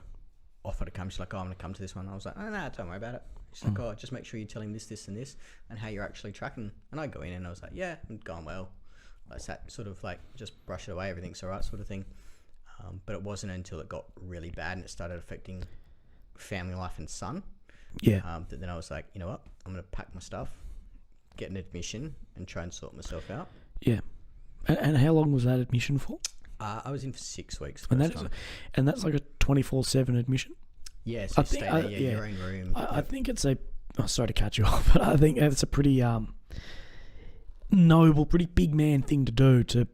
to come. She's like, "Oh, I'm gonna come to this one." I was like, "Oh, no, don't worry about it." She's like, "Oh, just make sure you tell him this, this, and this, and how you're actually tracking." And I go in and I was like, "Yeah, I'm going well." I sat sort of like just brush it away, everything's alright, sort of thing. But it wasn't until it got really bad and it started affecting family life and son. Yeah. That then I was like, you know what? I'm gonna pack my stuff, get an admission, and try and sort myself out. Yeah. And how long was that admission for? I was in for 6 weeks. And that's like a 24/7 admission. Yeah, so you stay there, your own room. I think it's sorry to cut you off, but I think it's a pretty noble, pretty big man thing to do, to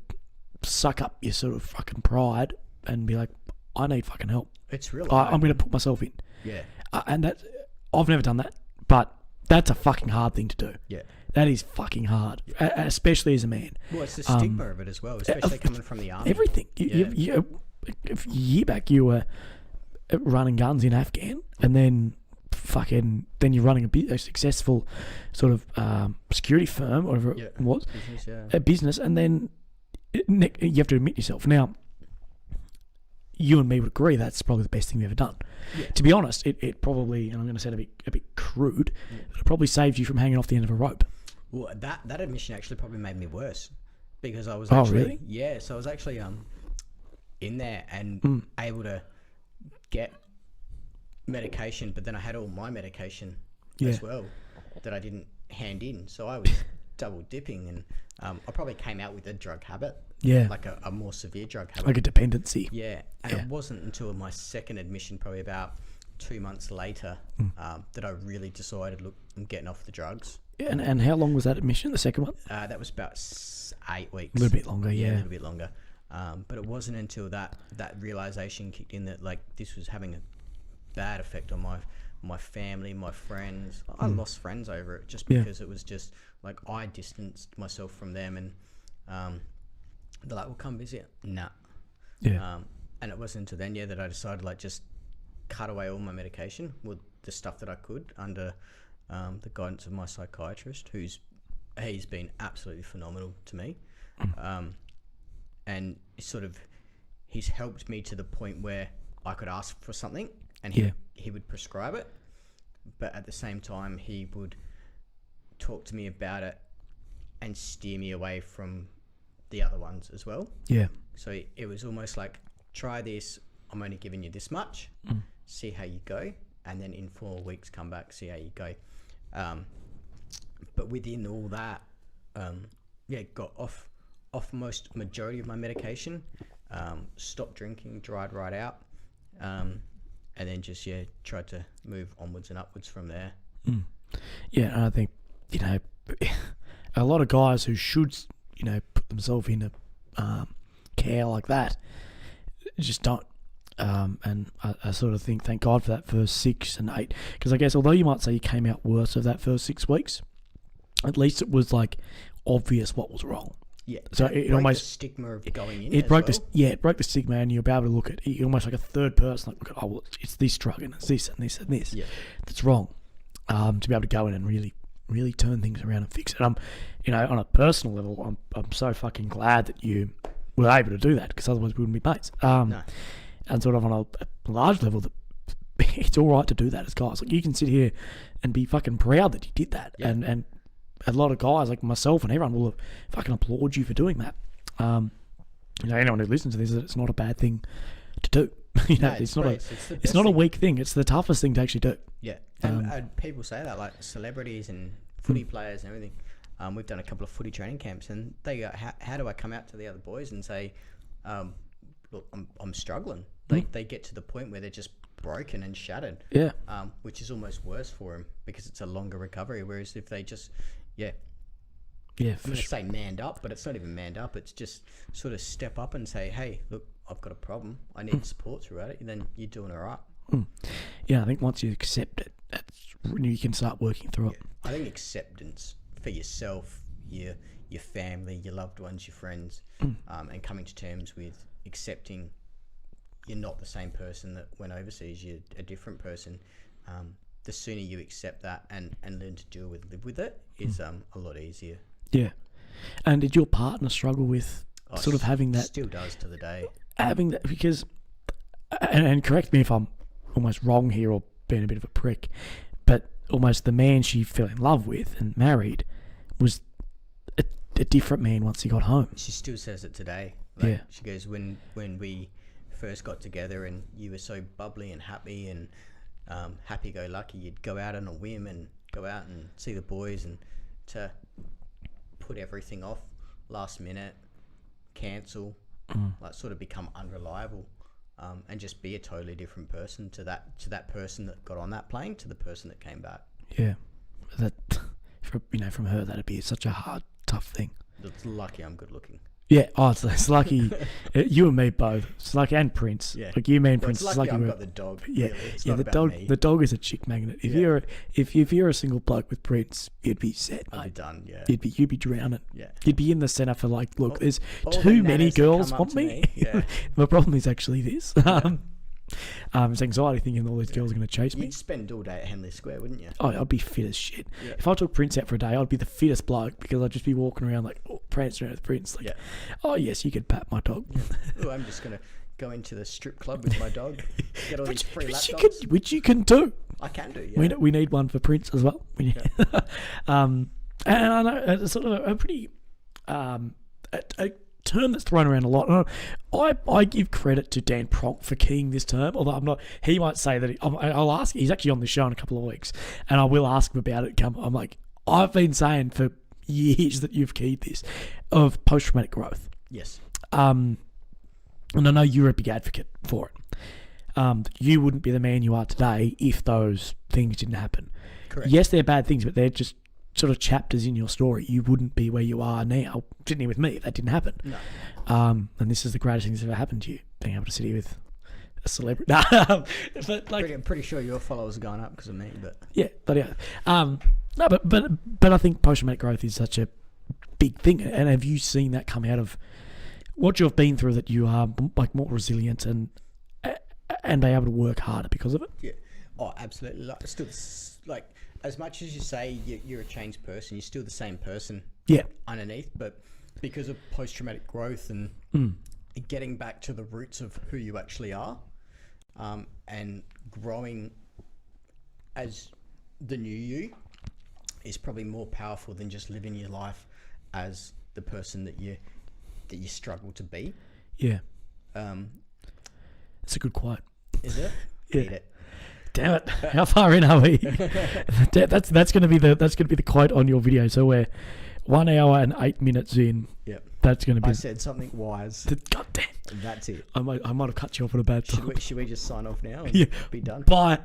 suck up your sort of fucking pride and be like, I need fucking help. It's really I'm going to put myself in. Yeah. And I've never done that, but that's a fucking hard thing to do. Yeah. That is fucking hard, especially as a man. Well, it's the stigma of it as well, especially coming from the army. Everything. If a year back you were running guns in Afghan, and then then you're running a successful sort of security firm, whatever it was, a business, and then you have to admit yourself. Now, you and me would agree that's probably the best thing we've ever done. Yeah. To be honest, it probably, and I'm going to sound a bit crude, but it probably saved you from hanging off the end of a rope. Well, that admission actually probably made me worse, because I was really? Yeah, so I was actually in there and able to get medication, but then I had all my medication as well that I didn't hand in, so I was double dipping, and I probably came out with a drug habit. Yeah. Like a more severe drug habit. Like a dependency. Yeah. And it wasn't until my second admission, probably about 2 months later, that I really decided, look, I'm getting off the drugs. And how long was that admission, the second one? That was about 8 weeks. A little bit longer, A little bit longer. But it wasn't until that realization kicked in that, like, this was having a bad effect on my family, my friends. I lost friends over it just because it was just, like, I distanced myself from them, and they're like, well, come visit. Nah. Yeah. And it wasn't until then, that I decided, like, just cut away all my medication with the stuff that I could under the guidance of my psychiatrist, he's been absolutely phenomenal to me. And he's helped me to the point where I could ask for something and he would prescribe it. But at the same time, he would talk to me about it and steer me away from the other ones as well. Yeah. So it was almost like, try this, I'm only giving you this much, see how you go, and then in 4 weeks come back, see how you go. But within all that, got off majority of my medication, stopped drinking, dried right out, and then just tried to move onwards and upwards from there. Yeah, and I think a lot of guys who should put themselves in a care like that just don't. And I sort of think, thank God for that first 6 and 8, because I guess although you might say you came out worse of that first 6 weeks, at least it was like obvious what was wrong. Yeah, so it almost the stigma of going in. It broke it broke the stigma, and you'll be able to look at it almost like a third person, like, look at, well, it's this drug and it's this and this and this that's wrong. To be able to go in and really turn things around and fix it. On a personal level, I'm so fucking glad that you were able to do that, because otherwise we wouldn't be mates. No. And sort of on a large level, that it's all right to do that as guys. Like, you can sit here and be fucking proud that you did that, and a lot of guys like myself and everyone will fucking applaud you for doing that. Anyone who listens to this, it's not a bad thing to do. It's not a weak thing. It's the toughest thing to actually do. Yeah, and people say that, like celebrities and footy players and everything. We've done a couple of footy training camps, and they go, "How do I come out to the other boys and say, look, I'm struggling?" They get to the point where they're just broken and shattered. Yeah. Which is almost worse for them, because it's a longer recovery. Whereas if they just yeah, Yeah, I'm for going to sure. say manned up, but it's not even manned up. It's just sort of step up and say, hey, look, I've got a problem. I need support throughout it. And then you're doing all right. Yeah, I think once you accept it, that's when you can start working through it. I think acceptance for yourself, your family, your loved ones, your friends, and coming to terms with accepting you're not the same person that went overseas. You're a different person. The sooner you accept that and learn to live with it is a lot easier. Yeah. And did your partner struggle with sort of having that? Still does to the day. Having that, because, and correct me if I'm almost wrong here or being a bit of a prick, but almost the man she fell in love with and married was a different man once he got home. She still says it today. Yeah. She goes, when we first got together and you were so bubbly and happy and happy-go-lucky, you'd go out on a whim and go out and see the boys, and to put everything off last minute, cancel, like sort of become unreliable, and just be a totally different person to that person that got on that plane to the person that came back. Yeah. That, from her, that'd be such a hard, tough thing. It's lucky I'm good looking. Yeah, it's lucky. You and me both. It's lucky, and Prince. Yeah. Like you, me, and Well, Prince. it's lucky I've got the dog. Yeah, Really. It's yeah. not The about dog, me. the dog is a chick magnet. If you're a single bloke with Prince, you'd be set, I'll be mate. done. Yeah. You'd be drowning. Yeah. You'd be in the centre for like, look, there's all the too many nanas that girls come up want to me. me, yeah. My problem is actually this. It's anxiety thinking all these girls are going to chase me. You'd spend all day at Henley Square, wouldn't you? Oh, I'd be fit as shit. Yeah. If I took Prince out for a day, I'd be the fittest bloke because I'd just be walking around like prancing around with Prince. Like, Yeah. oh yes, you could pat my dog. Oh, I'm just gonna go into the strip club with my dog, get all these free lap dogs. Which you can do. I can do. Yeah. We need one for Prince as well. And I know it's sort of a pretty a term that's thrown around a lot. I give credit to Dan Pronk for keying this term, although I'm not. He might say that I'll ask. He's actually on the show in a couple of weeks, and I will ask him about it. I'm like, I've been saying for years that you've keyed this of post-traumatic growth. Yes. And I know you're a big advocate for it. You wouldn't be the man you are today if those things didn't happen. Correct. Yes, they're bad things, but they're just sort of chapters in your story. You wouldn't be where you are now, sitting here with me, if that didn't happen. No. And this is the greatest thing that's ever happened to you, being able to sit here with a celebrity. But like, I'm pretty sure your followers are going up because of me, but yeah, but yeah. No, but I think post-traumatic growth is such a big thing. And have you seen that come out of what you've been through, that you are like more resilient and be able to work harder because of it? yeah. Oh, absolutely. Like, still, like, as much as you say you're a changed person, you're still the same person. Yeah. Underneath, but because of post-traumatic growth and getting back to the roots of who you actually are, and growing as the new you is probably more powerful than just living your life as the person that you struggle to be. Yeah. Is It's a good quote. it? Yeah. Eat it. Damn it! How far in are we? That's going to be the quote on your video. So we're 1 hour and 8 minutes in. Yep. That's going to be. I said something wise. God damn. And that's it. I might have cut you off at a bad time. Should we just sign off now and Yeah. be done? Bye.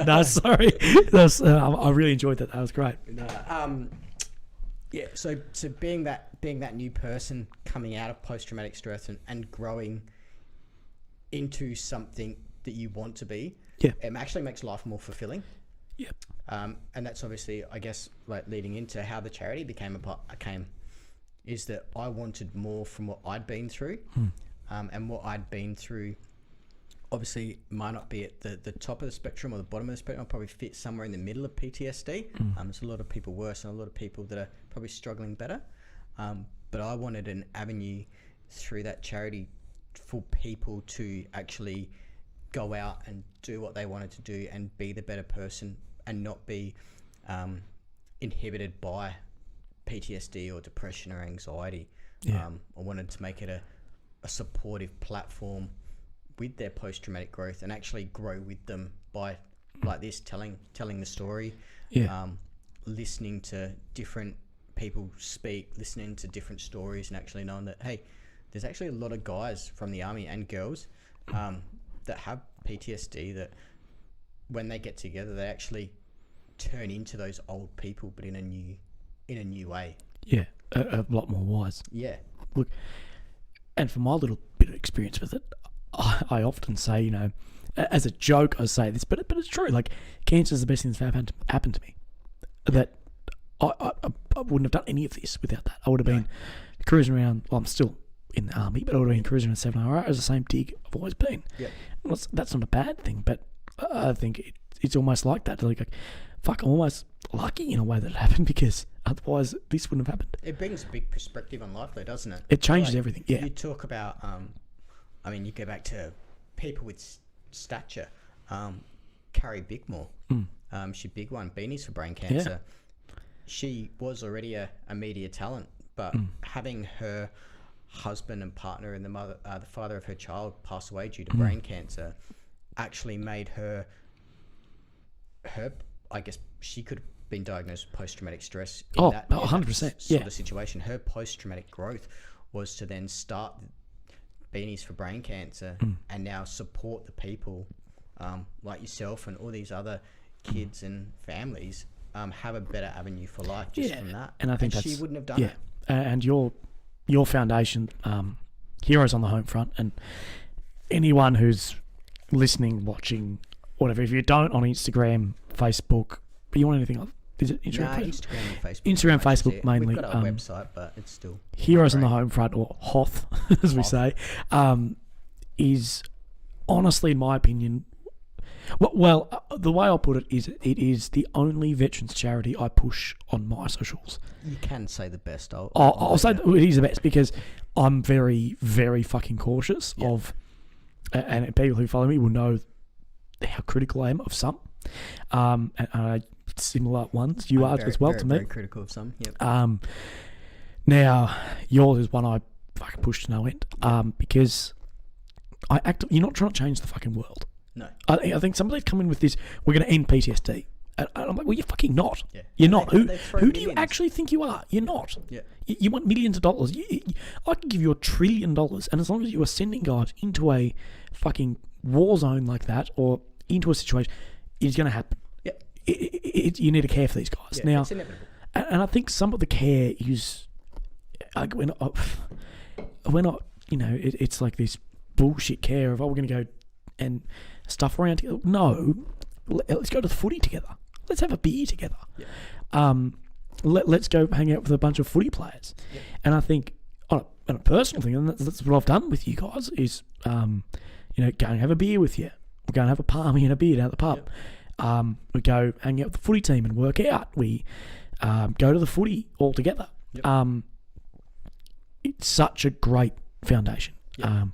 No, sorry. I really enjoyed that. That was great. No. Yeah. So being that new person coming out of post-traumatic stress and growing into something that you want to be, Yeah. it actually makes life more fulfilling. Yep. And that's obviously, I guess, like leading into how the charity came, is that I wanted more from what I'd been through, and what I'd been through. Obviously, might not be at the top of the spectrum or the bottom of the spectrum. I'll probably fit somewhere in the middle of PTSD. There's a lot of people worse and a lot of people that are probably struggling better. But I wanted an avenue through that charity for people to actually go out and do what they wanted to do and be the better person and not be inhibited by PTSD or depression or anxiety. Yeah. I wanted to make it a supportive platform with their post-traumatic growth and actually grow with them by like this, telling the story, Yeah. listening to different people speak, listening to different stories, and actually knowing that, hey, there's actually a lot of guys from the army and girls that have PTSD that when they get together, they actually turn into those old people, but in a in a new way. Yeah, a lot more wise. Yeah. Look, and from my little bit of experience with it, I often say, as a joke, I say this, but it's true. Like, cancer is the best thing that's ever happened to me. That I wouldn't have done any of this without that. I would have been cruising around. Well, I'm still in the army, but I would have been cruising around 7 hours, the same dig I've always been. Yeah. Well, that's not a bad thing, but I think it's almost like that. Like, fuck, I'm almost lucky in a way that it happened, because otherwise this wouldn't have happened. It brings a big perspective on life, though, doesn't it? It changes everything. Yeah. You talk about, you go back to people with stature. Carrie Bickmore, she big one, Beanies for Brain Cancer. Yeah. She was already a media talent, but having her husband and partner and the father of her child pass away due to brain cancer actually made her, I guess she could have been diagnosed with post-traumatic stress in that 100%. sort of situation. Her post-traumatic growth was to then start Beanies for Brain Cancer and now support the people like yourself and all these other kids and families have a better avenue for life just from that. And I think she wouldn't have done it. And your foundation, Heroes on the Home Front, and anyone who's listening, watching, whatever, if you don't on Instagram, Facebook, but you want anything else? Is it Instagram? No, Instagram and Facebook. Instagram, Facebook mainly. We've got our website, but it's still Heroes on the Home Front, or HOTH, as we say, is honestly, in my opinion, the way I'll put it is the only veterans charity I push on my socials. You can say the best. I'll say that it is the best, because I'm very, very fucking cautious of, and people who follow me will know how critical I am of some, and similar ones. You are as well to me. Very critical of some. Yep. Now yours is one I fucking push to no end, because you're not trying to change the fucking world. No. I think somebody's come in with this, we're going to end PTSD. And I'm like, well, you're fucking not. Yeah. You're not. Who millions. do you actually think you are? You're not. Yeah. You want millions of dollars. I can give you $1 trillion, and as long as you are sending guys into a fucking war zone like that, or into a situation, it's going to happen. Yeah. You need to care for these guys. Yeah, now, it's inevitable. And I think some of the care is, we're not, it's like this bullshit care of, we're going to go and stuff around together. No, let's go to the footy together. Let's have a beer together. Yeah. Let's go hang out with a bunch of footy players. Yeah. And I think on a personal thing, and that's what I've done with you guys, is go and have a beer with you. We're going to have a palmy and a beer down at the pub. Yeah. We go hang out with the footy team and work out. We go to the footy all together. Yep. It's such a great foundation. Yep.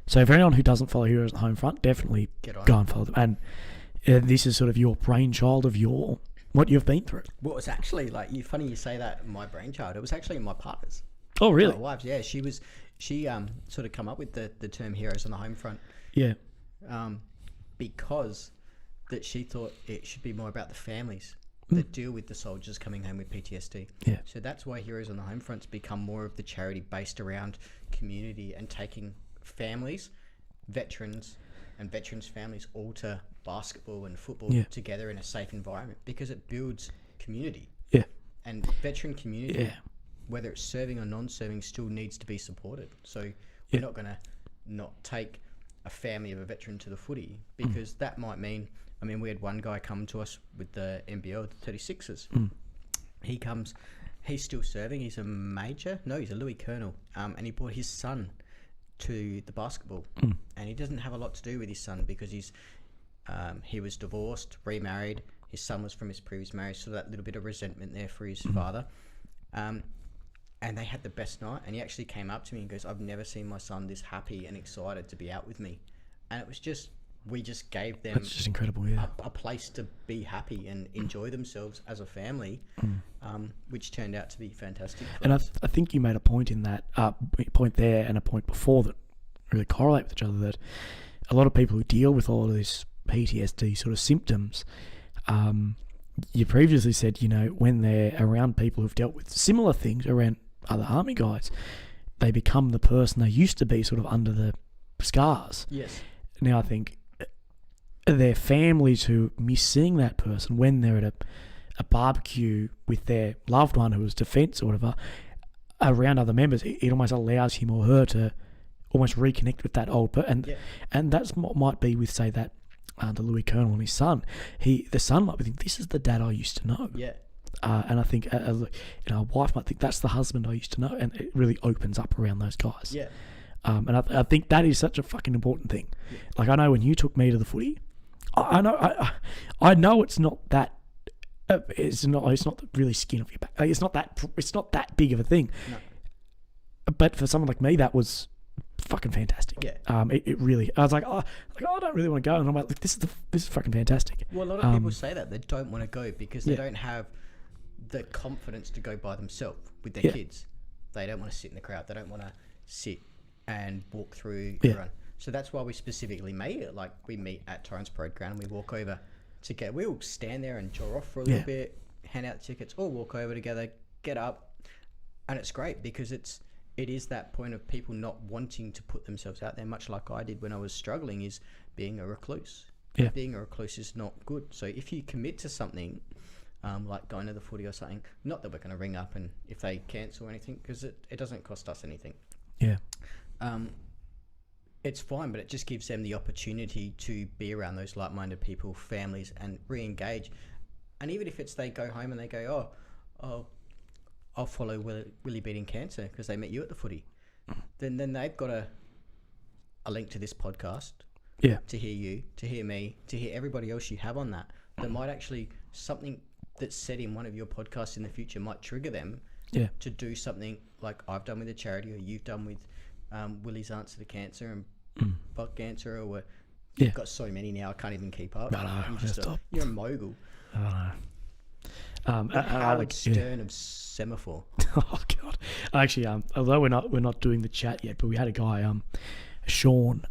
So for anyone who doesn't follow Heroes on the Home Front, definitely go and follow them. And this is sort of your brainchild of what you've been through. Well, it's actually funny you say that, my brainchild. It was actually my partner's. Oh, really? My wife's, yeah. She sort of come up with the term Heroes on the Home Front. Yeah. Because that she thought it should be more about the families that deal with the soldiers coming home with PTSD. Yeah. So that's why Heroes on the Home Front's become more of the charity based around community and taking families, veterans and veterans' families all to basketball and football together in a safe environment, because it builds community. Yeah. And veteran community, whether it's serving or non-serving, still needs to be supported. So we're not going to not take a family of a veteran to the footy, because that might mean, we had one guy come to us with the NBL, the 36ers. He comes, he's still serving, he's a major, no, he's a Louis Colonel, and he brought his son to the basketball, and he doesn't have a lot to do with his son, because he was divorced, remarried, his son was from his previous marriage, so that little bit of resentment there for his father, and they had the best night. And he actually came up to me and goes, I've never seen my son this happy and excited to be out with me. And it was just, we just gave them, that's just incredible, a place to be happy and enjoy themselves as a family, which turned out to be fantastic. And I think you made a point in that point there and a point before that really correlate with each other, that a lot of people who deal with all of this PTSD sort of symptoms, you previously said, when they're around people who've dealt with similar things, around other army guys, they become the person they used to be, sort of under the scars. Yes. Now I think their families who miss seeing that person when they're at a barbecue with their loved one who was defence or whatever around other members, it almost allows him or her to almost reconnect with that old person. And that's what might be with, say, that the Louis Colonel and his son. The son might be thinking, this is the dad I used to know. Yeah. And I think a wife might think, that's the husband I used to know. And it really opens up around those guys. Yeah. And I think that is such a fucking important thing. Yeah. Like, I know when you took me to the footy, I know it's not that. It's not really skin off your back. Like, it's not that big of a thing. No. But for someone like me, that was fucking fantastic. Yeah. It really. I was like, I don't really want to go, and I'm like, this is fucking fantastic. Well, a lot of people say that they don't want to go because they don't have the confidence to go by themselves with their kids. They don't want to sit in the crowd. They don't want to sit and walk through everyone. So that's why we specifically made it. Like, we meet at Torrens Parade Ground and we walk over together. We'll stand there and jaw off for a little bit, hand out tickets, or walk over together, get up, and it's great because it is that point of people not wanting to put themselves out there, much like I did when I was struggling, is being a recluse. Yeah. Being a recluse is not good. So if you commit to something, like going to the footy or something, not that we're going to ring up and if they cancel anything, because it doesn't cost us anything. Yeah. It's fine, but it just gives them the opportunity to be around those like-minded people, families, and re-engage. And even if it's they go home and they go, I'll follow Willy beating cancer because they met you at the footy, then they've got a link to this podcast, to hear you, to hear me, to hear everybody else you have on that might actually, something that's said in one of your podcasts in the future might trigger them to do something like I've done with a charity or you've done with Willy's Answer to Cancer and Buck Cancer, or you've got so many now I can't even keep up. You're a mogul. Howard Stern of Semaphore. Oh God! Actually, although we're not doing the chat yet, but we had a guy, Sean,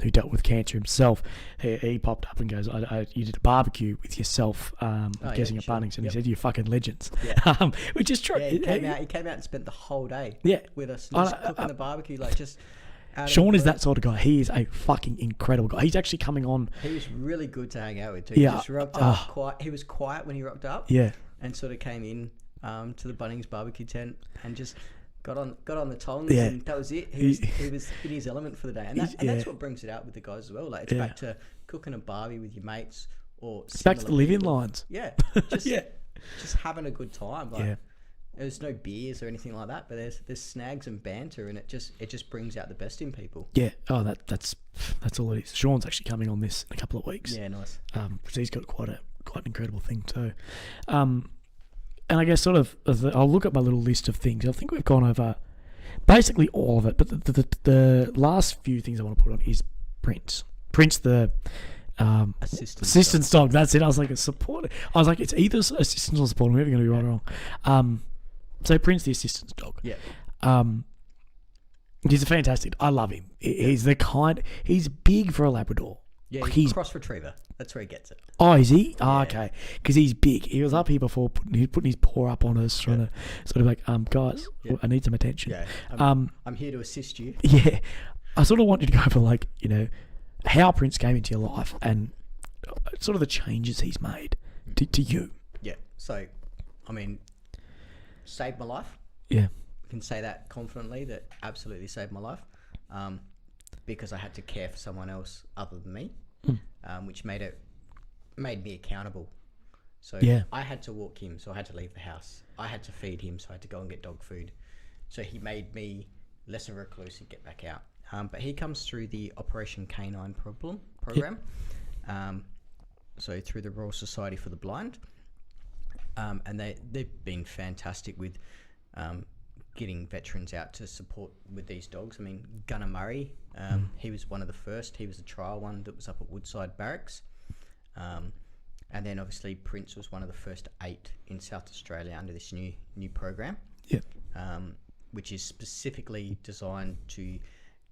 who dealt with cancer himself. He popped up and goes, "You did a barbecue with yourself, guessing at Bunnings," and he said, "You're fucking legends." Yeah. Which is true. Yeah, he came out and spent the whole day. With us, just cooking the barbecue, like just. Sean is that sort of guy. He is a fucking incredible guy. He's actually coming on. He was really good to hang out with too. He just rocked up quiet. He was quiet when he rocked up. Yeah. And sort of came in to the Bunnings barbecue tent and just got on the tongs, and that was it. He was in his element for the day, and that's what brings it out with the guys as well. Like, it's back to cooking a barbie with your mates, or it's back to the live-in lines. Yeah. Just having a good time. Like, there's no beers or anything like that, but there's snags and banter, and it just brings out the best in people. Yeah. Oh, that's all it is. Sean's actually coming on this in a couple of weeks. Yeah, nice. Because he's got quite an incredible thing too. And I guess sort of, I'll look at my little list of things. I think we've gone over basically all of it, but the last few things I want to put on is Prince. Prince, the assistant dog. That's it. I was like, a support. I was like, it's either assistant or support. I'm never going to be right or wrong. So Prince, the assistant's dog. Yeah. He's a fantastic. I love him. He's he's big for a Labrador. Yeah, he's cross retriever. That's where he gets it. Oh, is he? Yeah. Oh, okay. Because he's big. He was up here before, putting his paw up on us, trying to sort of like, guys, I need some attention. Yeah. I'm here to assist you. Yeah. I sort of want you to go over, like, how Prince came into your life and sort of the changes he's made to you. Yeah. So, I mean, saved my life. Yeah. I can say that confidently, that absolutely saved my life. Because I had to care for someone else other than me, which made me accountable. So I had to walk him, so I had to leave the house. I had to feed him, so I had to go and get dog food. So he made me less of a recluse and get back out. But he comes through the Operation Canine program. So through the Royal Society for the Blind. And they've been fantastic with getting veterans out to support with these dogs. I mean, Gunnar Murray, he was one of the first. He was the trial one that was up at Woodside Barracks. And then obviously Prince was one of the first 8 in South Australia under this new program. Yeah. Which is specifically designed to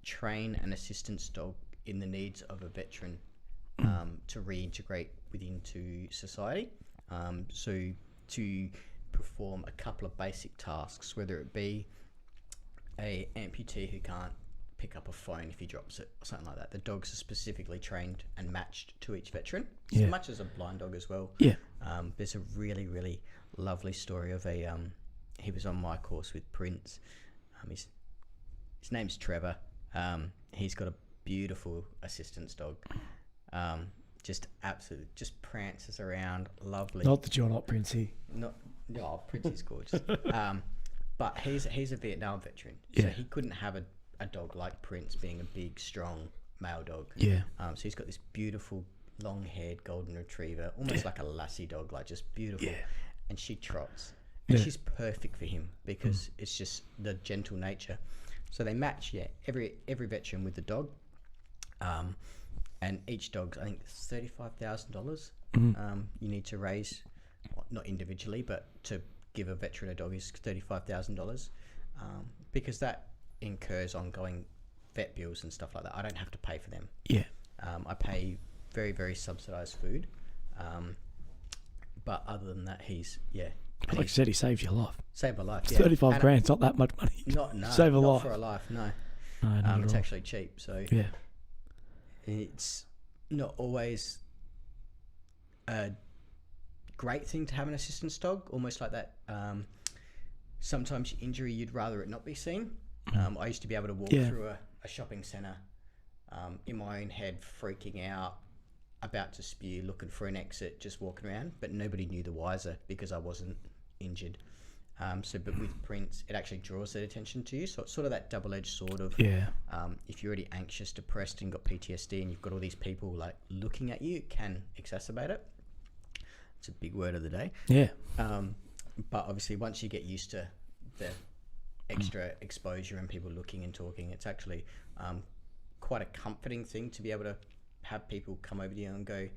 train an assistance dog in the needs of a veteran to reintegrate into society. So to perform a couple of basic tasks, whether it be a amputee who can't pick up a phone if he drops it or something like that. The dogs are specifically trained and matched to each veteran, Yeah. as much as a blind dog as well. Yeah. There's a really, really lovely story of a he was on my course with Prince. His name's Trevor. He's got a beautiful assistance dog. Just absolutely, just prances around, lovely. Not that you're not Princey. Prince is gorgeous. But he's a Vietnam veteran, so Yeah. he couldn't have a dog like Prince, being a big, strong male dog. Yeah. So he's got this beautiful, long-haired golden retriever, almost like a lassie dog, like just beautiful. Yeah. And she trots, and Yeah. she's perfect for him because it's just the gentle nature. So they match, every veteran with the dog. And each dog's, I think, $35,000. You need to raise, not individually, but to give a veteran a dog is $35,000, because that incurs ongoing vet bills and stuff like that. I don't have to pay for them. Yeah. I pay very, very subsidised food, but other than that, he's Like you said, he saved your life. saved my life. 35 And grand's not that much money. Save a not life. for a life. No, No, not at it's all. actually cheap. So Yeah. it's not always a great thing to have an assistance dog, almost like that. Sometimes injury, you'd rather it not be seen. I used to be able to walk Yeah. through a shopping centre in my own head, freaking out, about to spew, looking for an exit, just walking around, but nobody knew the wiser because I wasn't injured. But with Prince, it actually draws their attention to you. So it's sort of that double-edged sword of, Yeah. if you're already anxious, depressed, and got PTSD, and you've got all these people like looking at you, it can exacerbate it. It's a big word of the day. Yeah. But obviously, once you get used to the extra exposure and people looking and talking, it's actually quite a comforting thing to be able to have people come over to you and go,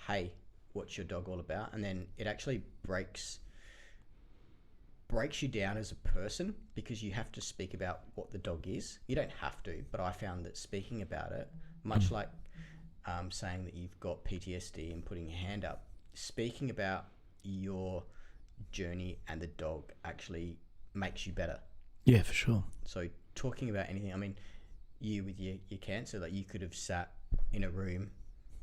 "Hey, what's your dog all about?" And then it actually breaks you down as a person, because you have to speak about what the dog is. You don't have to, but I found that speaking about it, much like saying that you've got PTSD and putting your hand up, speaking about your journey and the dog actually makes you better. Yeah, for sure. So talking about anything, I mean, you with your cancer, like you could have sat in a room,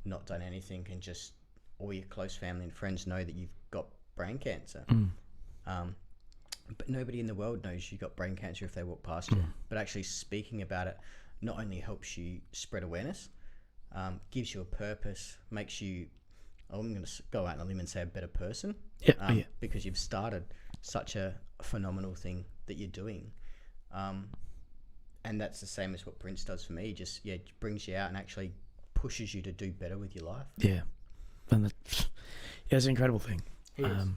not done anything, and just all your close family and friends know that you've got brain cancer. But nobody in the world knows you got brain cancer if they walk past you. But actually speaking about it not only helps you spread awareness, gives you a purpose, makes you, I'm going to go out on a limb and say, a better person. Yeah. Because you've started such a phenomenal thing that you're doing. And that's the same as what Prince does for me. Just, brings you out and actually pushes you to do better with your life. Yeah. And it's an incredible thing. He is.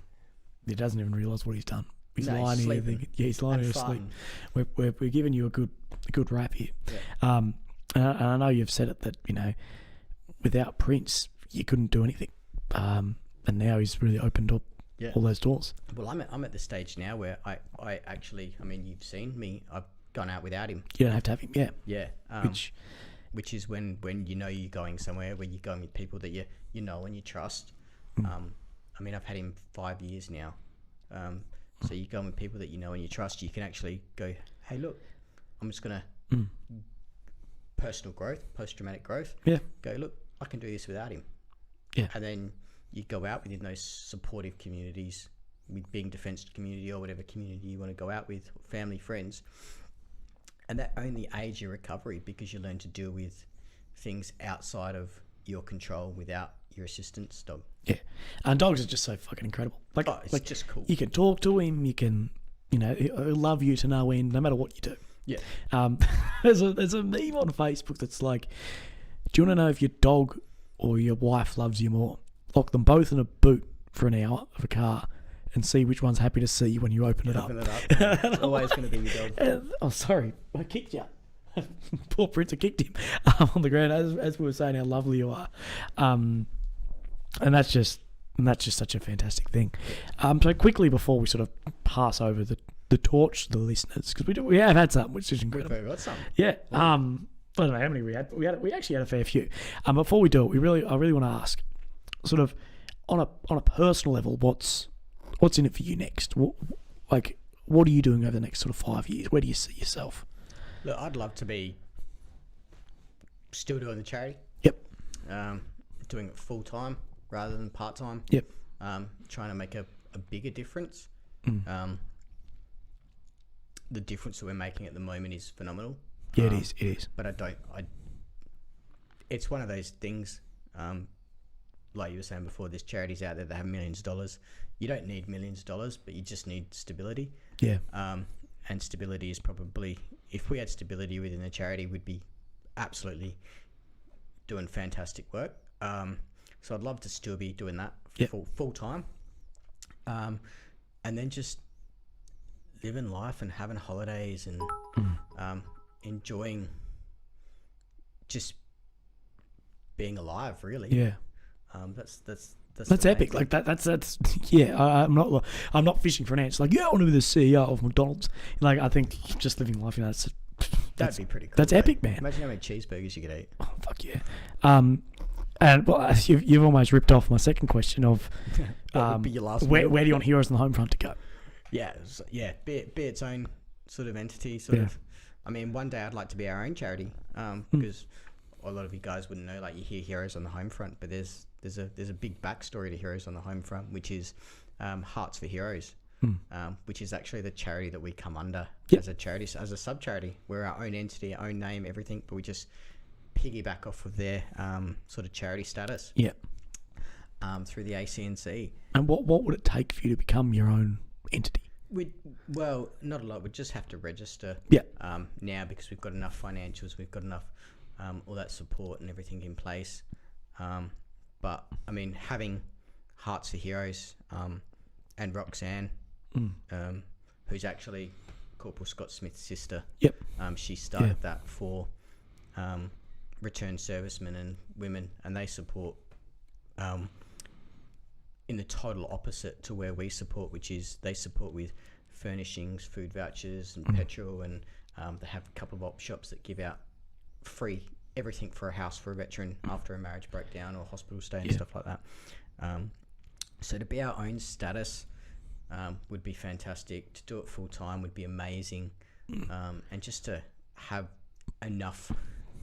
He doesn't even realise what he's done. He's No, he's lying here sleeping. thinking, he's lying And here asleep. farting. We're giving you a good rap here. Yeah. And I know you've said it that, without Prince, you couldn't do anything. And now he's really opened up all those doors. Well, I'm at the stage now where I actually, I mean, you've seen me, I've gone out without him. You don't have to have him, yeah. Yeah. Which is when you know you're going somewhere, where you're going with people that you know and you trust. I mean, I've had him 5 years now. So you're going with people that you know and you trust. You can actually go, hey, look, I'm just going to personal growth, post-traumatic growth. Yeah. Go, look, I can do this without him. Yeah. And then you go out within those supportive communities, with being defence community or whatever community you want to go out with, family, friends. And that only aids your recovery, because you learn to deal with things outside of your control without your assistance dog. Yeah. And dogs are just so fucking incredible. It's just cool. You can talk to him, you can, he'll love you to no end, no matter what you do. Yeah. There's a meme on Facebook that's like, do you want to know if your dog or your wife loves you more? Lock them both in a boot for an hour of a car and see which one's happy to see you when you open it up. Open it up. It's always going to be your dog. Oh, sorry, I kicked you. Poor Prince, I kicked him on the ground, as we were saying how lovely you are. And that's just such a fantastic thing. So quickly, before we sort of pass over the torch to the listeners, because we have had some, which is incredible. We've got some. Yeah. I don't know how many we had. We actually had a fair few. Before we do it, I really want to ask, sort of on a personal level, what's in it for you next? What are you doing over the next sort of 5 years? Where do you see yourself? Look, I'd love to be still doing the charity. Yep. Doing it full time rather than part time. Yep. Trying to make a bigger difference. The difference that we're making at the moment is phenomenal. Yeah, it is. But it's one of those things, like you were saying before, there's charities out there that have millions of dollars. You don't need millions of dollars, but you just need stability. Yeah. And stability is probably, if we had stability within the charity, we'd be absolutely doing fantastic work. So I'd love to still be doing that full time. And then just living life and having holidays and enjoying just being alive, really. Yeah. That's epic. Like that's yeah. I'm not fishing for an answer. Like, yeah, I want to be the CEO of McDonald's. Like, I think just living life, that'd be pretty cool. That's epic, man. Imagine how many cheeseburgers you could eat. Oh, fuck yeah. And well, you've almost ripped off my second question of What would be your last where do you want Heroes on the Home Front to go? Yeah, be its own sort of entity. I mean, one day I'd like to be our own charity, because a lot of you guys wouldn't know. Like, you hear Heroes on the Home Front, but there's a big backstory to Heroes on the Home Front, which is Hearts for Heroes, which is actually the charity that we come under as a charity, as a sub charity. We're our own entity, our own name, everything, but we just piggyback off of their sort of charity status. Yeah. Through the ACNC. And what would it take for you to become your own entity? Well, not a lot. We just have to register. Yeah. Now, because we've got enough financials, we've got enough all that support and everything in place. But I mean, having Hearts for Heroes and Roxanne, who's actually Corporal Scott Smith's sister. Yep. She started that for returned servicemen and women, and they support in the total opposite to where we support, which is they support with furnishings, food vouchers and petrol, and they have a couple of op shops that give out free everything for a house for a veteran after a marriage breakdown or hospital stay and stuff like that. So to be our own status would be fantastic. To do it full time would be amazing. And just to have enough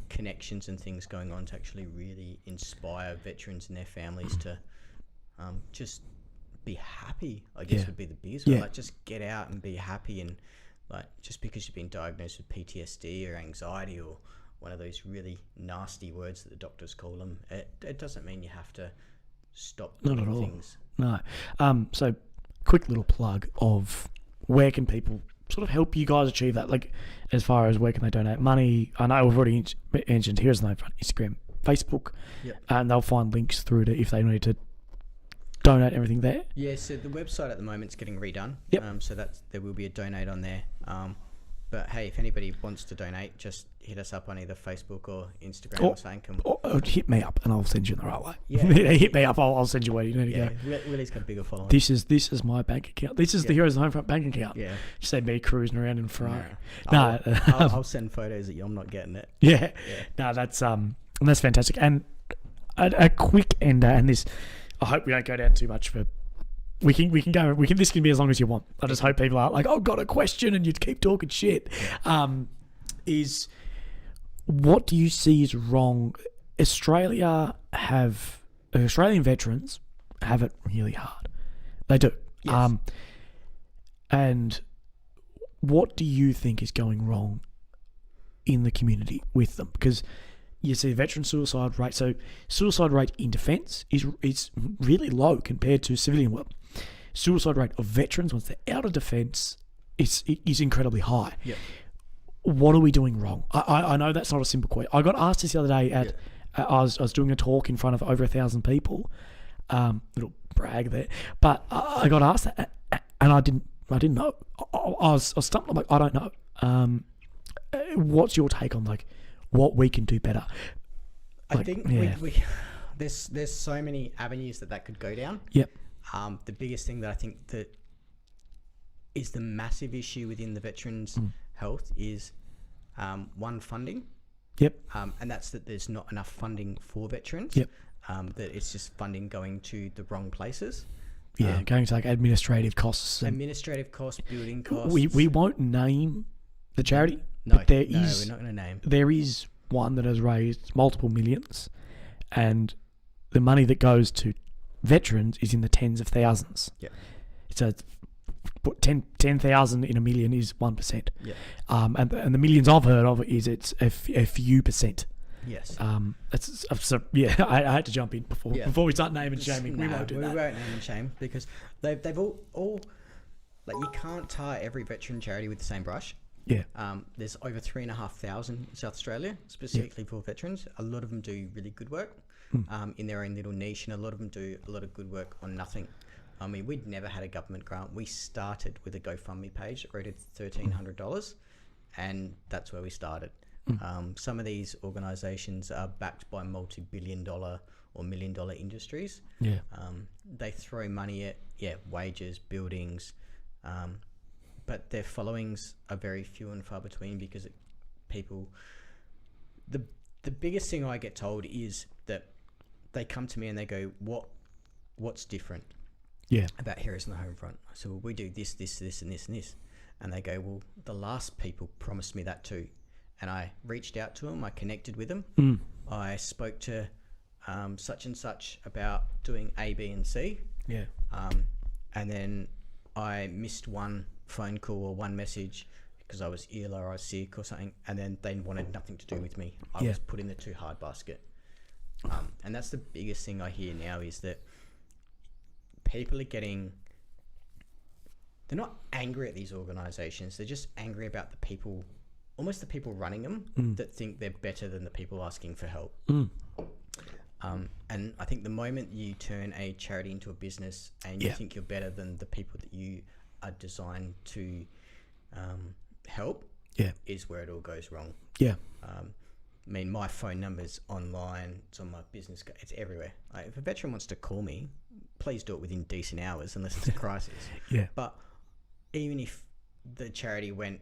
connections and things going on to actually really inspire veterans and their families to just be happy, I guess would be the biggest one. Like, just get out and be happy, and like, just because you've been diagnosed with PTSD or anxiety or one of those really nasty words that the doctors call them, it doesn't mean you have to stop doing Not at all. things. No. So quick little plug of where can people sort of help you guys achieve that, like as far as where can they donate money? I know we've already mentioned Here's the Home Front, Instagram, Facebook, and they'll find links through to if they need to donate everything there. Yeah, so the website at the moment is getting redone. So there will be a donate on there. But hey, if anybody wants to donate, just hit us up on either Facebook or Instagram or something. Or hit me up and I'll send you in the right way. Yeah. Hit me up, I'll send you where you need to go. Willy's got a bigger following. This is my bank account. This is the Heroes of the Home Front bank account. Yeah. Just send me cruising around in Ferrari. No. I'll send photos that I'm not getting it. Yeah. No, that's fantastic. And a quick ender, and this, I hope we don't go down too much for. We can go. This can be as long as you want. I just hope people aren't like, oh, got a question, and you keep talking shit. Is what do you see is wrong? Australian veterans have it really hard. They do. Yes. And what do you think is going wrong in the community with them? Because you see veteran suicide rate. So suicide rate in defence is really low compared to civilian world. Suicide rate of veterans once they're out of defence is incredibly high. Yep. What are we doing wrong? I know that's not a simple question. I got asked this the other day at I was doing a talk in front of over 1,000 people. Little brag there, but I got asked that, and I didn't know. I was stumped. I'm like, I don't know. What's your take on like what we can do better? I think there's so many avenues that could go down. Yep. The biggest thing that I think that is the massive issue within the veterans' health is one, funding. Yep. And that's that there's not enough funding for veterans. Yep. That it's just funding going to the wrong places. Yeah, going to like administrative costs. Administrative costs, building costs. We won't name the charity. No, but we're not going to name. There is one that has raised multiple millions, and the money that goes to veterans is in the tens of thousands. Yeah. So 10,000 in a million is 1%. Yeah. And the millions I've heard of it's a few percent. Yes. I had to jump in before we start naming and shaming. We won't do that. We won't name and shame because they've all like, you can't tie every veteran charity with the same brush. Yeah. There's over 3,500 in South Australia specifically for veterans. A lot of them do really good work in their own little niche, and a lot of them do a lot of good work on nothing. I mean, we'd never had a government grant. We started with a GoFundMe page that rated $1,300, and that's where we started. Some of these organisations are backed by multi-billion-dollar or million-dollar industries. Yeah. They throw money at wages, buildings, but their followings are very few and far between because people. The biggest thing I get told is that they come to me and they go, "What's different?" Yeah. About Heroes on the Home Front. I said, well, we do this, this, this, and this, and this. And they go, well, the last people promised me that too. And I reached out to them. I connected with them. I spoke to such and such about doing A, B, and C. Yeah. And then I missed one phone call or one message because I was ill or I was sick or something. And then they wanted nothing to do with me. I was put in the too hard basket. And that's the biggest thing I hear now is that people are they're not angry at these organisations. They're just angry about the people, almost the people running them, that think they're better than the people asking for help. And I think the moment you turn a charity into a business and you think you're better than the people that you are designed to help, is where it all goes wrong. Yeah. I mean, my phone number's online. It's on my business. It's everywhere. Like, if a veteran wants to call me, please do it within decent hours, unless it's a crisis. But even if the charity went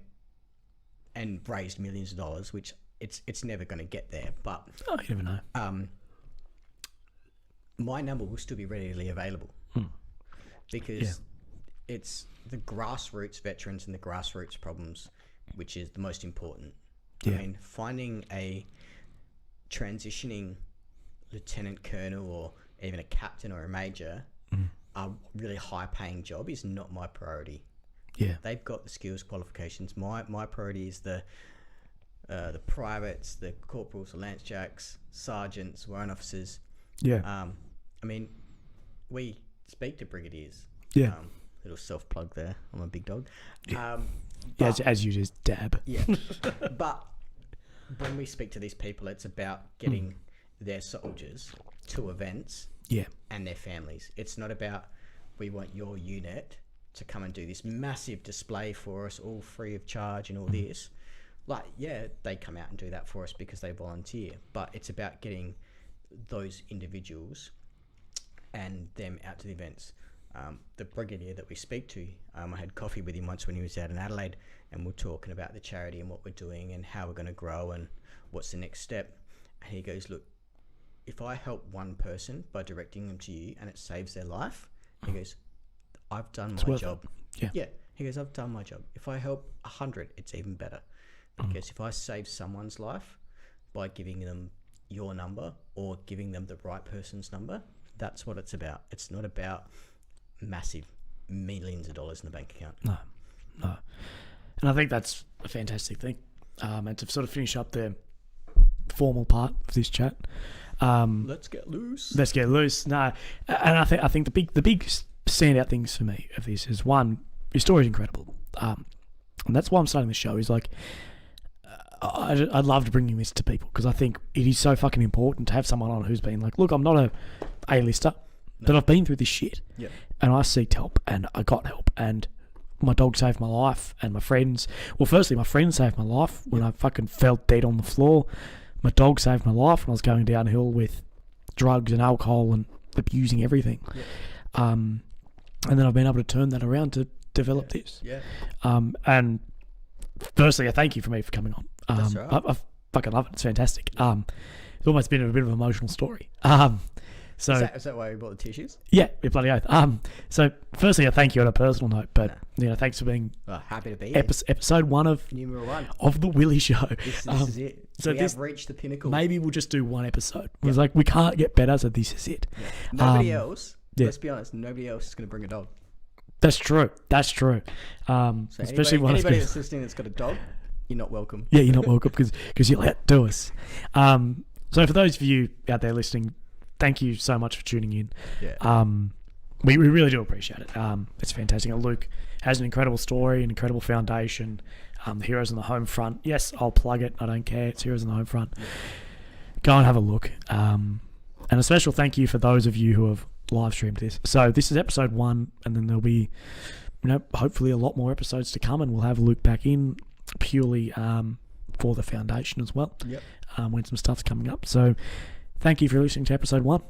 and raised millions of dollars, which it's never going to get there, but you never know. My number will still be readily available because it's the grassroots veterans and the grassroots problems, which is the most important. I mean, finding a transitioning lieutenant colonel or even a captain or a major, a really high-paying job is not my priority. They've got the skills, qualifications. My priority is the privates, the corporals, the lance jacks, sergeants, warrant officers. I mean, we speak to brigadiers. Little self-plug there. I'm a big dog. As you just dab. But when we speak to these people, it's about getting their soldiers to events and their families. It's not about, we want your unit to come and do this massive display for us, all free of charge and all this. Like, they come out and do that for us because they volunteer. But it's about getting those individuals and them out to the events. The brigadier that we speak to, I had coffee with him once when he was out in Adelaide, and we're talking about the charity and what we're doing and how we're going to grow and what's the next step. And he goes, look, if I help one person by directing them to you and it saves their life, he goes, I've done my job. He goes, I've done my job. If I help 100, it's even better. Because if I save someone's life by giving them your number or giving them the right person's number, that's what it's about. It's not about massive millions of dollars in the bank account. No. And I think that's a fantastic thing. And to sort of finish up the formal part of this chat, let's get loose. No, and I think the big standout things for me of this is, one, your story is incredible, and that's why I'm starting the show. Is like, I loved bringing this to people because I think it is so fucking important to have someone on who's been like, look, I'm not a A-lister, but I've been through this shit, and I seeked help, and I got help, and my dog saved my life, and my friends. Well, firstly, my friend saved my life when I fucking fell dead on the floor. My dog saved my life when I was going downhill with drugs and alcohol and abusing everything. And then I've been able to turn that around to develop this. And firstly, I thank you for coming on. That's right. I fucking love it. It's fantastic. It's almost been a bit of an emotional story. So is that why we bought the tissues? Yeah, bloody oath. So firstly, I thank you on a personal note, but thanks for being happy to be here. episode 1 of Numero 1 of the Willy Show. This is it. So we have reached the pinnacle. Maybe we'll just do one episode. It was like, we can't get better, so this is it. Yeah. Nobody else, let's be honest, nobody else is going to bring a dog. That's true. So Especially anybody that's listening that's got a dog, you're not welcome. Yeah, you're not welcome because you'll outdo us. So for those of you out there listening, thank you so much for tuning in. Yeah. We really do appreciate it. It's fantastic. And Luke has an incredible story, an incredible foundation. The Heroes on the Home Front. Yes, I'll plug it. I don't care. It's Heroes on the Home Front. Yeah. Go and have a look. And a special thank you for those of you who have live streamed this. So this is episode 1, and then there'll be, hopefully a lot more episodes to come, and we'll have Luke back in purely for the foundation as well. Yep. When some stuff's coming up. So thank you for listening to episode 1.